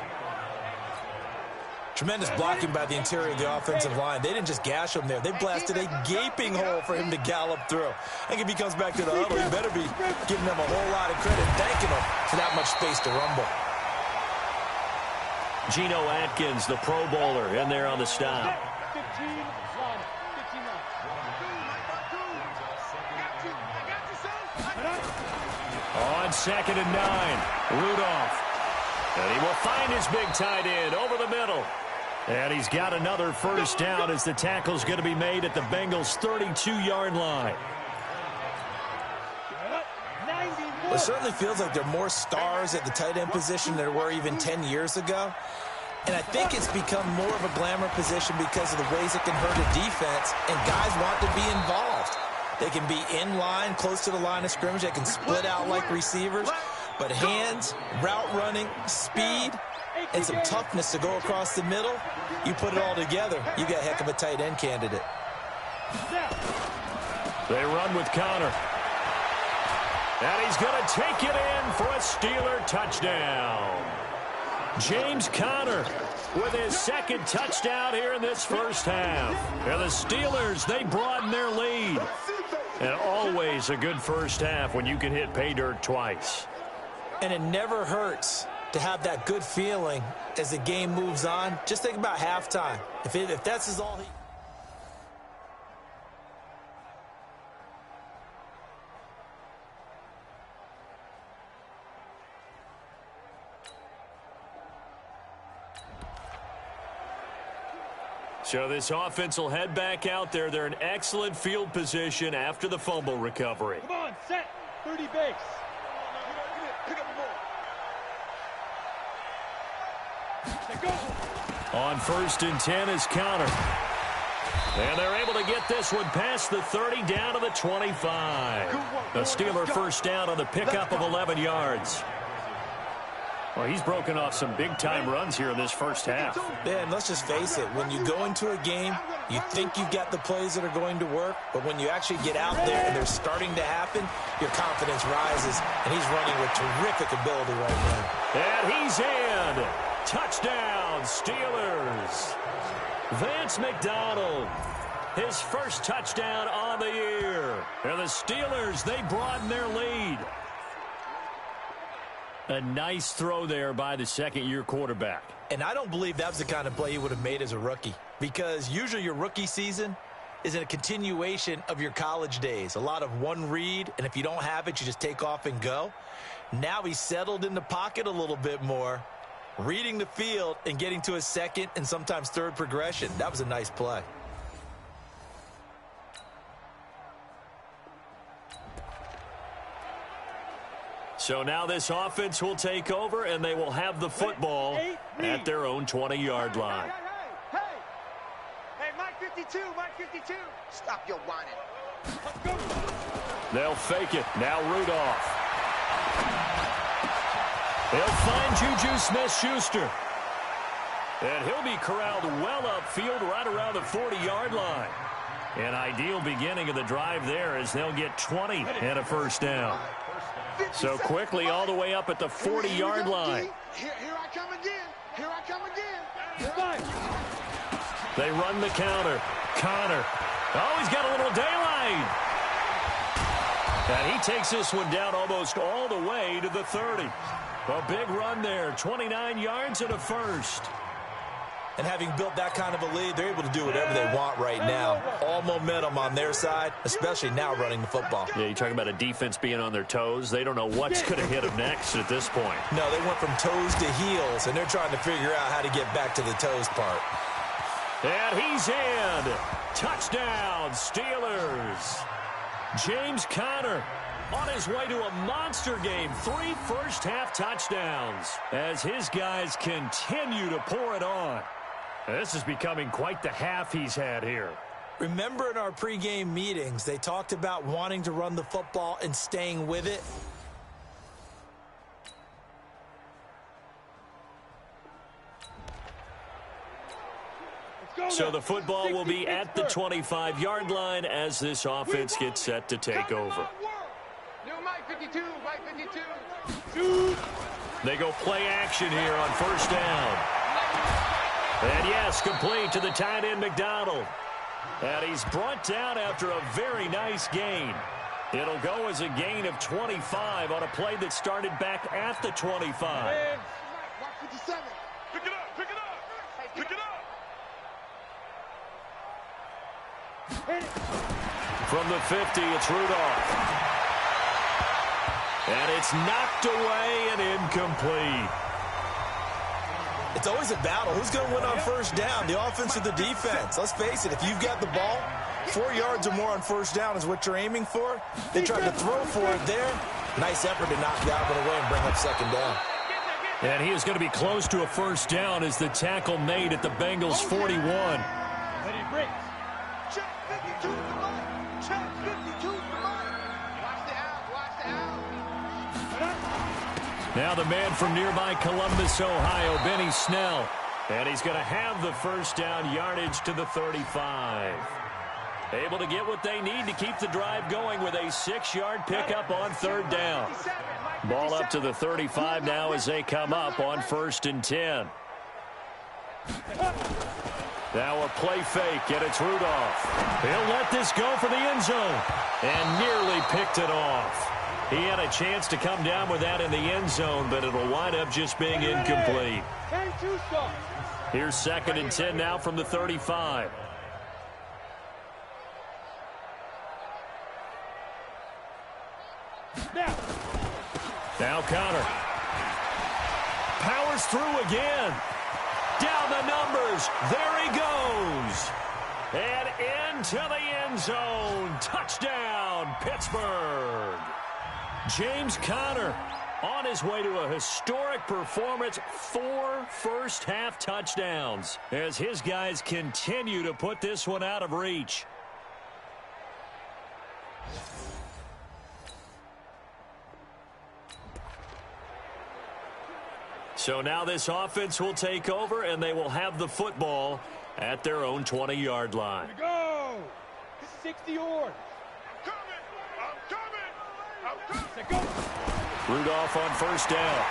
Tremendous blocking by the interior of the offensive line. They didn't just gash him there. They blasted a gaping hole for him to gallop through. I think if he comes back to the huddle, he better be giving them a whole lot of credit, thanking them for that much space to rumble. Geno Atkins, the Pro Bowler, in there on the stop. 15 On 2nd and 9, Rudolph. And he will find his big tight end over the middle. And he's got another first down as the tackle's going to be made at the Bengals' 32-yard line. It certainly feels like there are more stars at the tight end position than there were even 10 years ago. And I think it's become more of a glamour position because of the ways it can hurt a defense, and guys want to be involved. They can be in line, close to the line of scrimmage. They can split out like receivers. But hands, route running, speed, and some toughness to go across the middle, you put it all together, you got a heck of a tight end candidate. They run with Connor. And he's going to take it in for a Steeler touchdown. James Conner with his 2nd touchdown here in this first half. And the Steelers, they broaden their lead. And always a good first half when you can hit pay dirt twice. And it never hurts to have that good feeling as the game moves on. Just think about halftime. If that's all he... So this offense will head back out there. They're in excellent field position after the fumble recovery. Come on, set. 30 base. Pick up the ball. On 1st and 10 is Connor. And they're able to get this one past the 30 down to the 25. The Steeler first down on the pickup of 11 yards. Well, he's broken off some big-time runs here in this first half. Yeah, and let's just face it. When you go into a game, you think you've got the plays that are going to work, but when you actually get out there and they're starting to happen, your confidence rises, and he's running with terrific ability right now. And he's in. Touchdown, Steelers. Vance McDonald, his first touchdown on the year. And the Steelers, they broaden their lead. A nice throw there by the 2nd-year quarterback. And I don't believe that was the kind of play he would have made as a rookie, because usually your rookie season is in a continuation of your college days. A lot of one read, and if you don't have it, you just take off and go. Now he's settled in the pocket a little bit more, reading the field and getting to his 2nd and sometimes 3rd progression. That was a nice play. So now this offense will take over, and they will have the football at their own 20-yard line. Hey, Mike 52, Mike 52. Stop your whining. Let's go. They'll fake it. Now Rudolph. They'll find Juju Smith-Schuster. And he'll be corralled well upfield right around the 40-yard line. An ideal beginning of the drive there as they'll get 20 and a first down. So quickly all the way up at the 40-yard line. Here I come again. Here I come again. They run the counter. Connor. Oh, he's got a little daylight. And he takes this one down almost all the way to the 30. A big run there. 29 yards and a first. And having built that kind of a lead, they're able to do whatever they want right now. All momentum on their side, especially now running the football. Yeah, you talk about a defense being on their toes. They don't know what's going to hit them next at this point. No, they went from toes to heels, and they're trying to figure out how to get back to the toes part. And he's in. Touchdown, Steelers. James Conner on his way to a monster game. 3 first-half touchdowns as his guys continue to pour it on. This is becoming quite the half he's had here. Remember in our pregame meetings, they talked about wanting to run the football and staying with it? So the football will be at the 25-yard line as this offense gets set to take over. New Mike 52, Mike 52. They go play action here on first down. And yes, complete to the tight end McDonald. And he's brought down after a very nice gain. It'll go as a gain of 25 on a play that started back at the 25. Mark 57. Pick it up, pick it up, pick it up. From the 50, it's Rudolph. And it's knocked away and incomplete. It's always a battle. Who's going to win on first down, the offense or the defense? Let's face it, if you've got the ball, 4 yards or more on first down is what you're aiming for. They tried to throw for it there. Nice effort to knock that one away and bring up second down. And he is going to be close to a first down as the tackle made at the Bengals' 41. Ready, break. Check 52 to Mike. Check 52 to Mike. Watch the out, watch the out. Now the man from nearby Columbus, Ohio, Benny Snell. And he's going to have the first down yardage to the 35. Able to get what they need to keep the drive going with a 6-yard pickup on third down. Ball up to the 35 now as they come up on 1st and 10. Now a play fake, and it's Rudolph. He'll let this go for the end zone and nearly picked it off. He had a chance to come down with that in the end zone, but it'll wind up just being incomplete. Here's 2nd and 10 now from the 35. Now Connor. Powers through again. Down the numbers. There he goes. And into the end zone. Touchdown, Pittsburgh. James Conner on his way to a historic performance. 4 first-half touchdowns as his guys continue to put this one out of reach. So now this offense will take over, and they will have the football at their own 20-yard line. Here we go. 60 yards. I'm coming. Go. Rudolph on first down.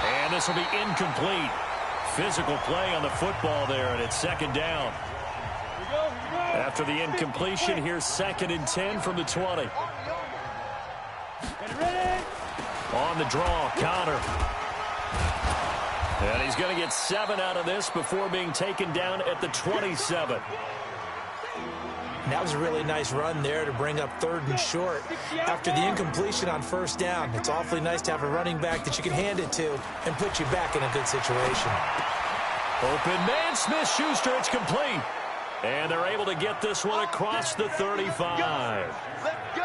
And this will be incomplete. Physical play on the football there, and it's 2nd down. Here we go. After the incompletion, here's 2nd and 10 from the 20. Ready. On the draw, Connor. And he's going to get 7 out of this before being taken down at the 27. That was a really nice run there to bring up 3rd and short. After the incompletion on first down, it's awfully nice to have a running back that you can hand it to and put you back in a good situation. Open man, Smith-Schuster, it's complete. And they're able to get this one across the 35. Let's go.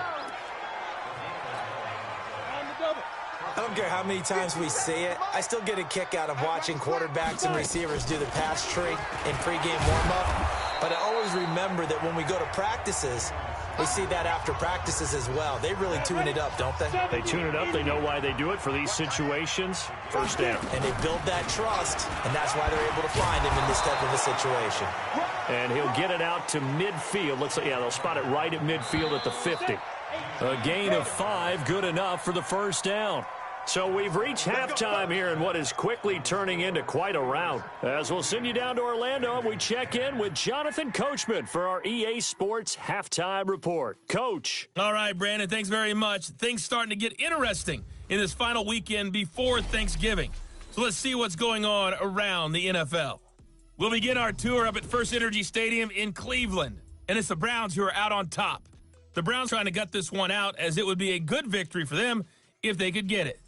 I don't care how many times we see it, I still get a kick out of watching quarterbacks and receivers do the pass tree in pregame warm-up. But I always remember that when we go to practices, we see that after practices as well. They really tune it up, don't they? They tune it up. They know why they do it for these situations. First down. And they build that trust, and that's why they're able to find him in this type of a situation. And he'll get it out to midfield. Looks like, yeah, they'll spot it right at midfield at the 50. A gain of 5, good enough for the first down. So we've reached halftime here in what is quickly turning into quite a rout. As we'll send you down to Orlando, and we check in with Jonathan Coachman for our EA Sports Halftime Report. Coach. All right, Brandon, thanks very much. Things starting to get interesting in this final weekend before Thanksgiving. So let's see what's going on around the NFL. We'll begin our tour up at First Energy Stadium in Cleveland, and it's the Browns who are out on top. The Browns trying to gut this one out, as it would be a good victory for them if they could get it.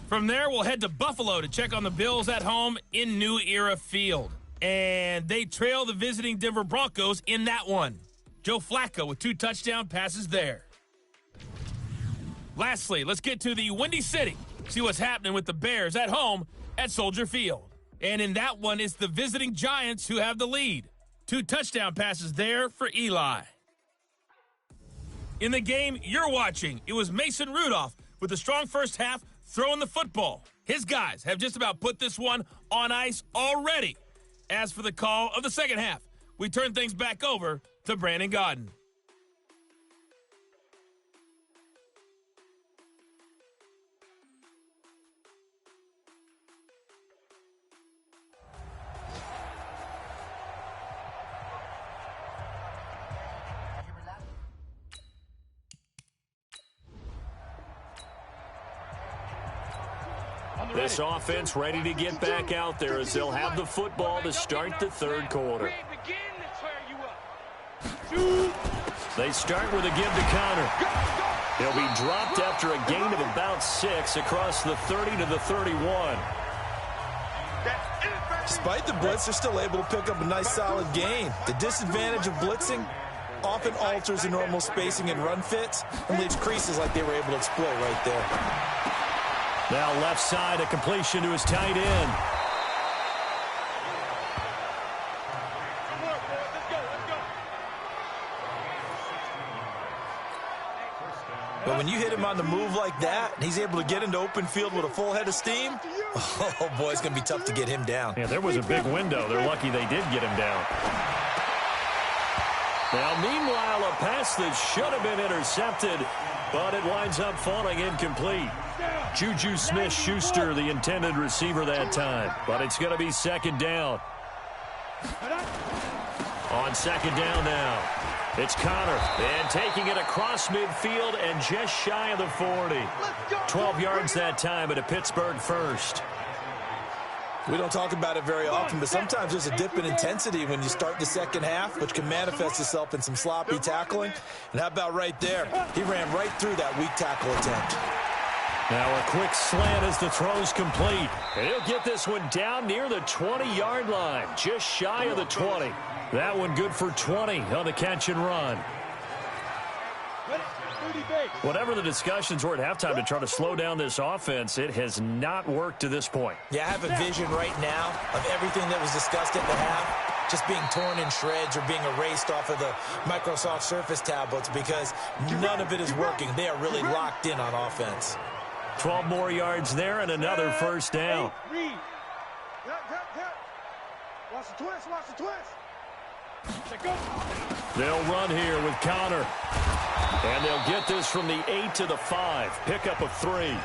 From there, we'll head to Buffalo to check on the Bills at home in New Era Field. And they trail the visiting Denver Broncos in that one. Joe Flacco with 2 touchdown passes there. Lastly, let's get to the Windy City. See what's happening with the Bears at home at Soldier Field. And in that one, it's the visiting Giants who have the lead. 2 touchdown passes there for Eli. In the game you're watching, it was Mason Rudolph with a strong first half, throwing the football. His guys have just about put this one on ice already. As for the call of the second half, we turn things back over to Brandon Gaudin. This offense ready to get back out there as they'll have the football to start the third quarter. They start with a give to Connor. He'll be dropped after a gain of about 6 across the 30 to the 31. Despite the blitz, they're still able to pick up a nice solid gain. The disadvantage of blitzing often alters the normal spacing and run fits and leaves creases like they were able to exploit right there. Now left side, a completion to his tight end. But when you hit him on the move like that, and he's able to get into open field with a full head of steam, oh boy, it's going to be tough to get him down. Yeah, there was a big window. They're lucky they did get him down. Now, meanwhile, a pass that should have been intercepted, but it winds up falling incomplete. Juju Smith-Schuster, the intended receiver that time, but it's going to be second down. On second down now, it's Connor, and taking it across midfield and just shy of the 40. 12 yards that time at a Pittsburgh first. We don't talk about it very often, but sometimes there's a dip in intensity when you start the second half, which can manifest itself in some sloppy tackling. And how about right there? He ran right through that weak tackle attempt. Now a quick slant as the throw's complete. And he'll get this one down near the 20-yard line, just shy of the 20. That one good for 20 on the catch and run. Whatever the discussions were at halftime to try to slow down this offense, it has not worked to this point. Yeah, I have a vision right now of everything that was discussed at the half just being torn in shreds or being erased off of the Microsoft Surface tablets because none of it is working. They are really locked in on offense. 12 more yards there and another first down. Watch the twist, watch the twist. They'll run here with Connor. And they'll get this from the 8 to the 5. Pickup of 3.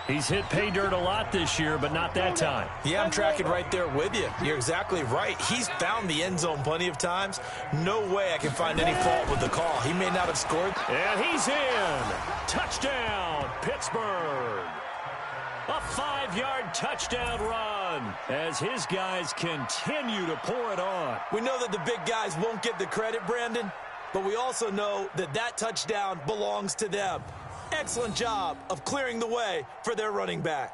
He's hit pay dirt a lot this year, but not that time. Yeah, I'm tracking right there with you. You're exactly right. He's found the end zone plenty of times. No way I can find any fault with the call. He may not have scored. And he's in. Touchdown, Pittsburgh. A 5-yard touchdown run as his guys continue to pour it on. We know that the big guys won't get the credit, Brandon, but we also know that that touchdown belongs to them. Excellent job of clearing the way for their running back.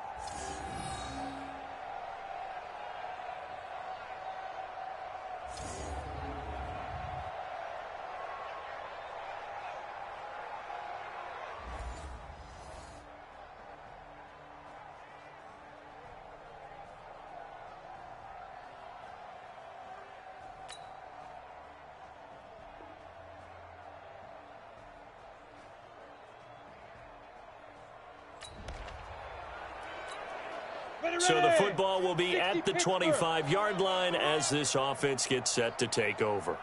So the football will be at the 25-yard line as this offense gets set to take over.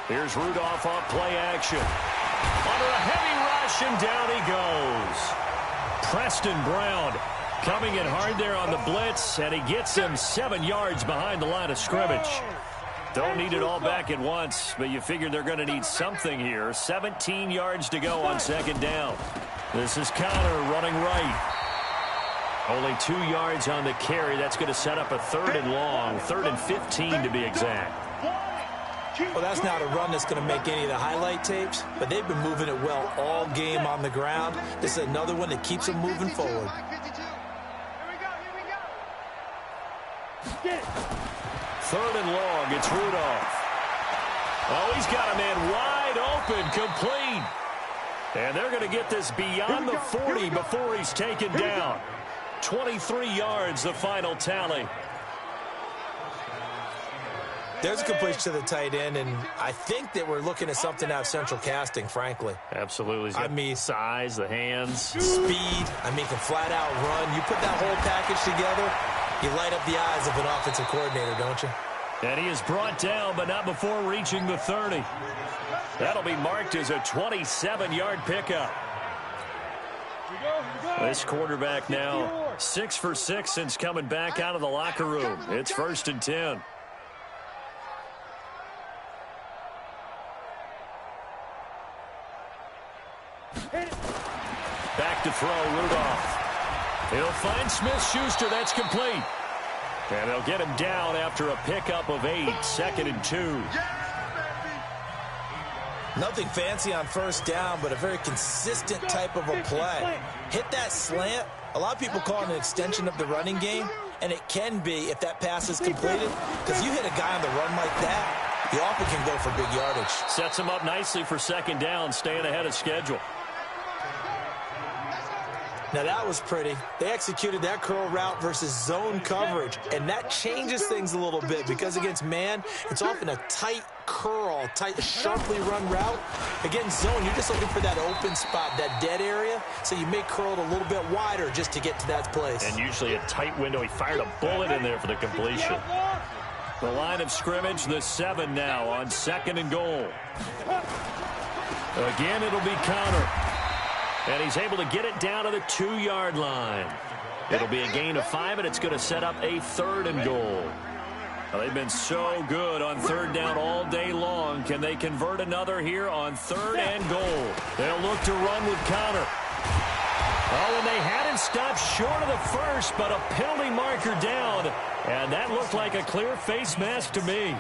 Here's Rudolph off play action. Under a heavy rush, and down he goes. Preston Brown coming in hard there on the blitz, and he gets him 7 yards behind the line of scrimmage. Don't need it all back at once, but you figure they're going to need something here. 17 yards to go on second down. This is Connor running right. Only 2 yards on the carry. That's going to set up a 3rd and long, 3rd and 15 to be exact. Well, that's not a run that's going to make any of the highlight tapes, but they've been moving it well all game on the ground. This is another one that keeps them moving forward. Third and long, it's Rudolph. Oh, he's got a man wide open, complete. And they're going to get this beyond the 40 before he's taken down. 23 yards, the final tally. There's a completion to the tight end, and I think that we're looking at something out of central casting, frankly. Absolutely. I mean, size, the hands. Speed, can flat out run. You put that whole package together, you light up the eyes of an offensive coordinator, don't you? And he is brought down, but not before reaching the 30. That'll be marked as a 27-yard pickup. This quarterback now 6 for 6 since coming back out of the locker room. It's 1st and 10. Back to throw, Rudolph. He'll find Smith-Schuster. That's complete. And they'll get him down after a pickup of 8, 2nd and 2. Nothing fancy on first down, but a very consistent type of a play. Hit that slant. A lot of people call it an extension of the running game, and it can be if that pass is completed, because you hit a guy on the run like that, you often can go for big yardage. Sets him up nicely for 2nd down, staying ahead of schedule. Now, that was pretty. They executed that curl route versus zone coverage, and that changes things a little bit because against man, it's often a tight curl, tight, sharply run route. Against zone, you're just looking for that open spot, that dead area, so you may curl it a little bit wider just to get to that place. And usually a tight window. He fired a bullet in there for the completion. The line of scrimmage, the 7 now on 2nd and goal. Again, it'll be Connor. And he's able to get it down to the 2-yard line. It'll be a gain of 5, and it's going to set up a 3rd and goal. Well, they've been so good on 3rd down all day long. Can they convert another here on 3rd and goal? They'll look to run with Connor. Oh, and they had it stopped short of the first, but a penalty marker down. And that looked like a clear face mask to me.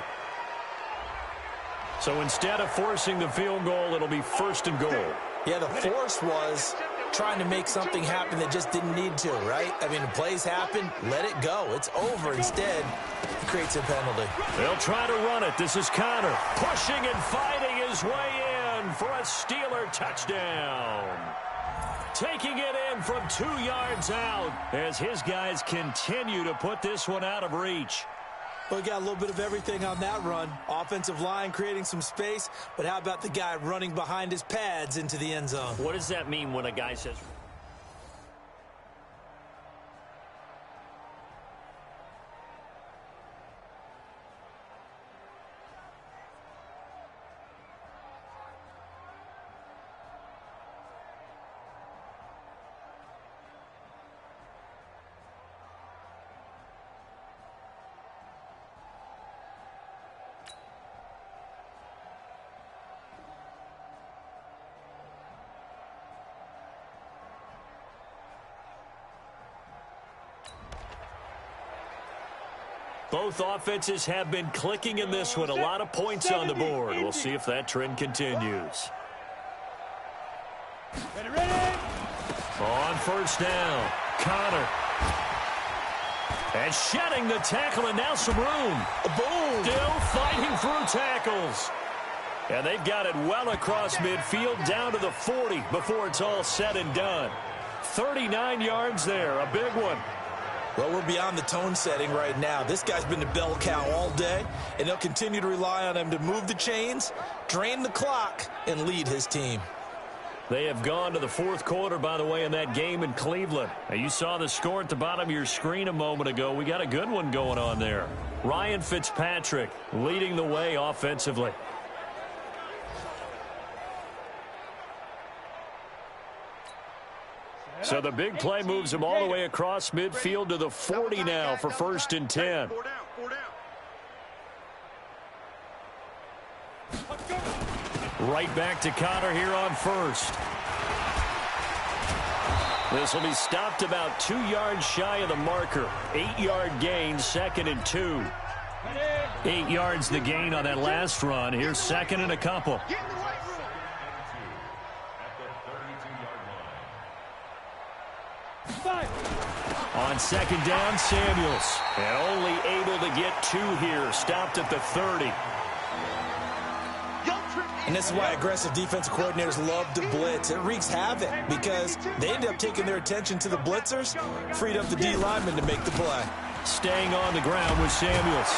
So instead of forcing the field goal, it'll be 1st and goal. Yeah, the force was trying to make something happen that just didn't need to, right? The plays happen, let it go. It's over. Instead, it creates a penalty. They'll try to run it. This is Connor pushing and fighting his way in for a Steeler touchdown. Taking it in from 2 yards out as his guys continue to put this one out of reach. Well, we got a little bit of everything on that run. Offensive line creating some space, but how about the guy running behind his pads into the end zone? What does that mean when a guy says... Both offenses have been clicking in this one. A lot of points on the board. We'll see if that trend continues. On 1st down, Connor. And shedding the tackle, and now some room. Boom! Still fighting through tackles. And they've got it well across midfield, down to the 40 before it's all said and done. 39 yards there, a big one. Well, we're beyond the tone setting right now. This guy's been the bell cow all day, and they'll continue to rely on him to move the chains, drain the clock, and lead his team. They have gone to the 4th quarter, by the way, in that game in Cleveland. Now, you saw the score at the bottom of your screen a moment ago. We got a good one going on there. Ryan Fitzpatrick leading the way offensively. So the big play moves him all the way across midfield to the 40 now for 1st and 10. Right back to Connor here on 1st. This will be stopped about 2 yards shy of the marker. 8-yard gain, 2nd and 2. 8 yards the gain on that last run. Here's 2nd and a couple. On 2nd down, Samuels. And only able to get 2 here. Stopped at the 30. And this is why aggressive defensive coordinators love to blitz. It wreaks havoc because they end up taking their attention to the blitzers, freed up the D lineman to make the play. staying on the ground with Samuels.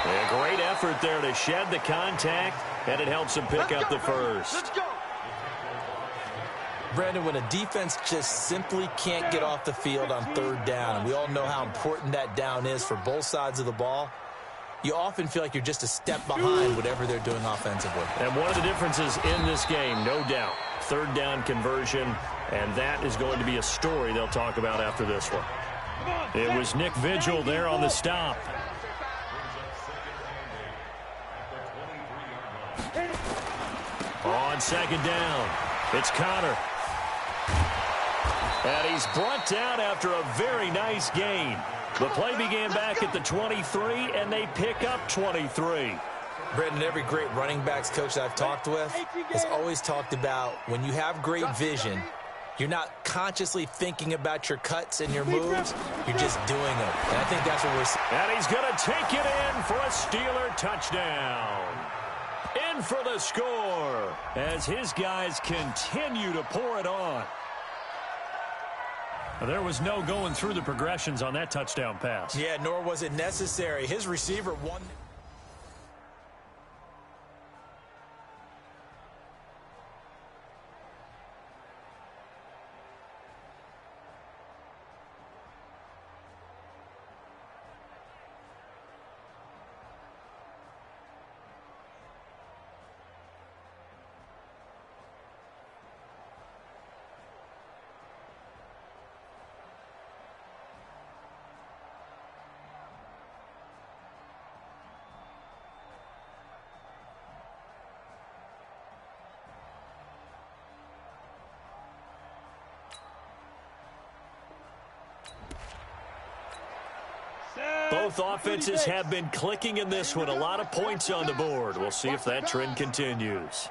A great effort there to shed the contact, and it helps him pick up the first. Let's go. Brandon, when a defense just simply can't get off the field on third down, and we all know how important that down is for both sides of the ball, you often feel like you're just a step behind whatever they're doing offensively. And one of the differences in this game, no doubt, third down conversion, and that is going to be a story they'll talk about after this one. It was Nick Vigil there on the stop. On second down, it's Connor. And he's brought down after a very nice gain. The play began back at the 23, and they pick up 23. Brendan, every great running backs coach that I've talked with has always talked about when you have great vision, you're not consciously thinking about your cuts and your moves. You're just doing them. And I think that's what we're seeing. And he's going to take it in for a Steeler touchdown. In for the score as his guys continue to pour it on. There was no going through the progressions on that touchdown pass. Yeah, nor was it necessary. His receiver won. Both offenses have been clicking in this one. A lot of points on the board. We'll see if that trend continues.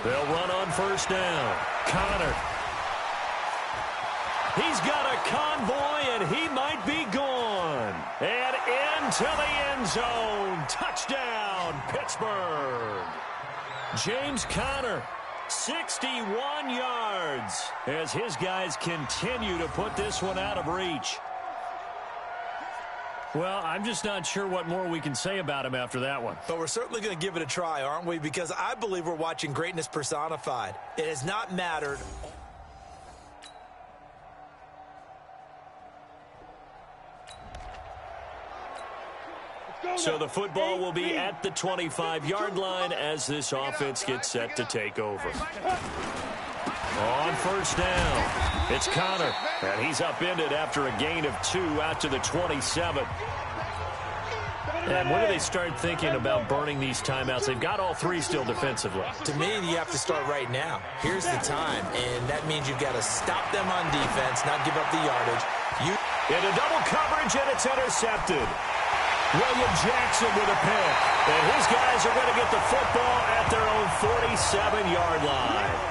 They'll run on first down. Connor. He's got a convoy, and he might be gone. And into the end zone. Touchdown, Pittsburgh. James Conner, 61 yards, as his guys continue to put this one out of reach. Well, I'm just not sure what more we can say about him after that one. But we're certainly going to give it a try, aren't we? Because I believe we're watching greatness personified. It has not mattered. So the football will be at the 25-yard line as this offense gets set to take over. On first down, it's Connor, and he's upended after a gain of 2 out to the 27. And when do they start thinking about burning these timeouts? They've got all 3 still defensively. To me, you have to start right now. Here's the time, and that means you've got to stop them on defense, not give up the yardage. Into double coverage, and it's intercepted. William Jackson with a pick. And his guys are going to get the football at their own 47-yard line.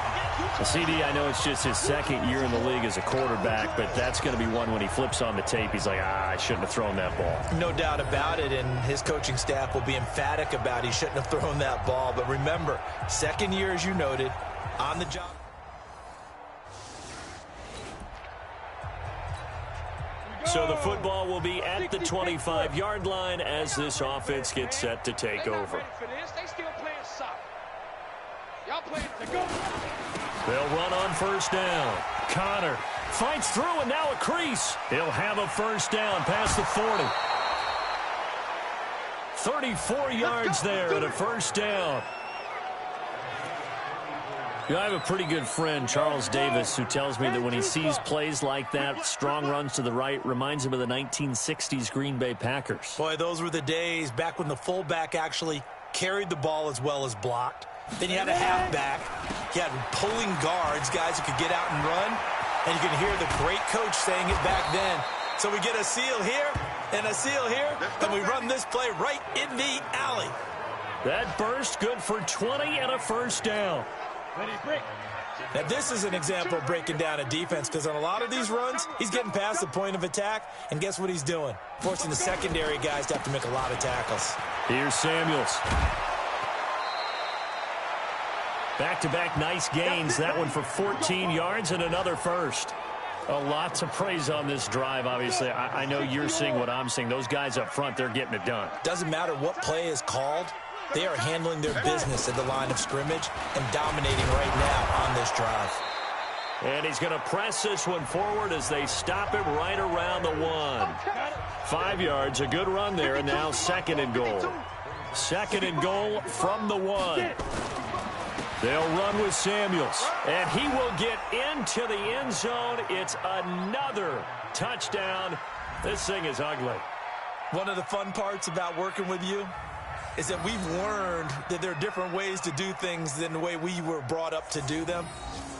CD, I know it's just his second year in the league as a quarterback, but that's going to be one when he flips on the tape, he's like, I shouldn't have thrown that ball. No doubt about it, and his coaching staff will be emphatic about he shouldn't have thrown that ball. But remember, second year, as you noted, on the job. So the football will be at the 25-yard line as this offense gets set to take over. They'll run on first down. Connor fights through, and now a crease. He'll have a first down past the 40. 34 yards there and a first down. You know, I have a pretty good friend, Charles Davis, who tells me that when he sees plays like that, strong runs to the right, reminds him of the 1960s Green Bay Packers. Boy, those were the days back when the fullback actually carried the ball as well as blocked. Then you had a halfback. You had pulling guards, guys who could get out and run. And you can hear the great coach saying it back then. So we get a seal here and a seal here, and we run this play right in the alley. That burst good for 20 and a first down. Now, this is an example of breaking down a defense, because on a lot of these runs, he's getting past the point of attack, and guess what he's doing? Forcing the secondary guys to have to make a lot of tackles. Here's Samuels. Back-to-back nice gains. That one for 14 yards and another first. A lot to praise on this drive, obviously. I know you're seeing what I'm seeing. Those guys up front, they're getting it done. Doesn't matter what play is called. They are handling their business at the line of scrimmage and dominating right now on this drive. And he's going to press this one forward as they stop him right around the 1. 5 yards, a good run there, and now 2nd and goal. 2nd and goal from the 1. They'll run with Samuels, and he will get into the end zone. It's another touchdown. This thing is ugly. One of the fun parts about working with you is that we've learned that there are different ways to do things than the way we were brought up to do them.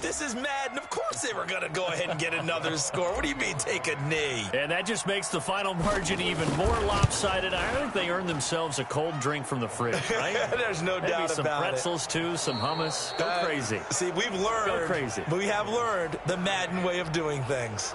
This is Madden. Of course they were going to go ahead and get another score. What do you mean take a knee? And that just makes the final margin even more lopsided. I think they earned themselves a cold drink from the fridge, right? There's no Maybe doubt some about pretzels, too, some hummus. Go crazy. See, we've learned. Go crazy. We have learned the Madden way of doing things.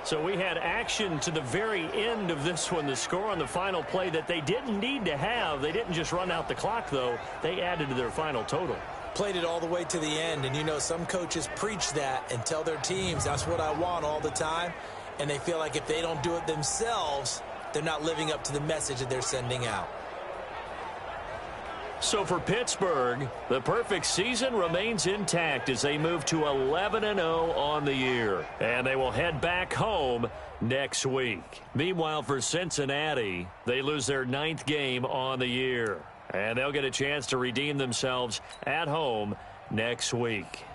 So we had action to the very end of this one, the score on the final play that they didn't need to have. They didn't just run out the clock, though. They added to their final total. Played it all the way to the end, and you know some coaches preach that and tell their teams that's what I want all the time, and they feel like if they don't do it themselves, they're not living up to the message that they're sending out. So for Pittsburgh, the perfect season remains intact as they move to 11-0 on the year, and they will head back home next week. Meanwhile, for Cincinnati, they lose their 9th game on the year, and they'll get a chance to redeem themselves at home next week.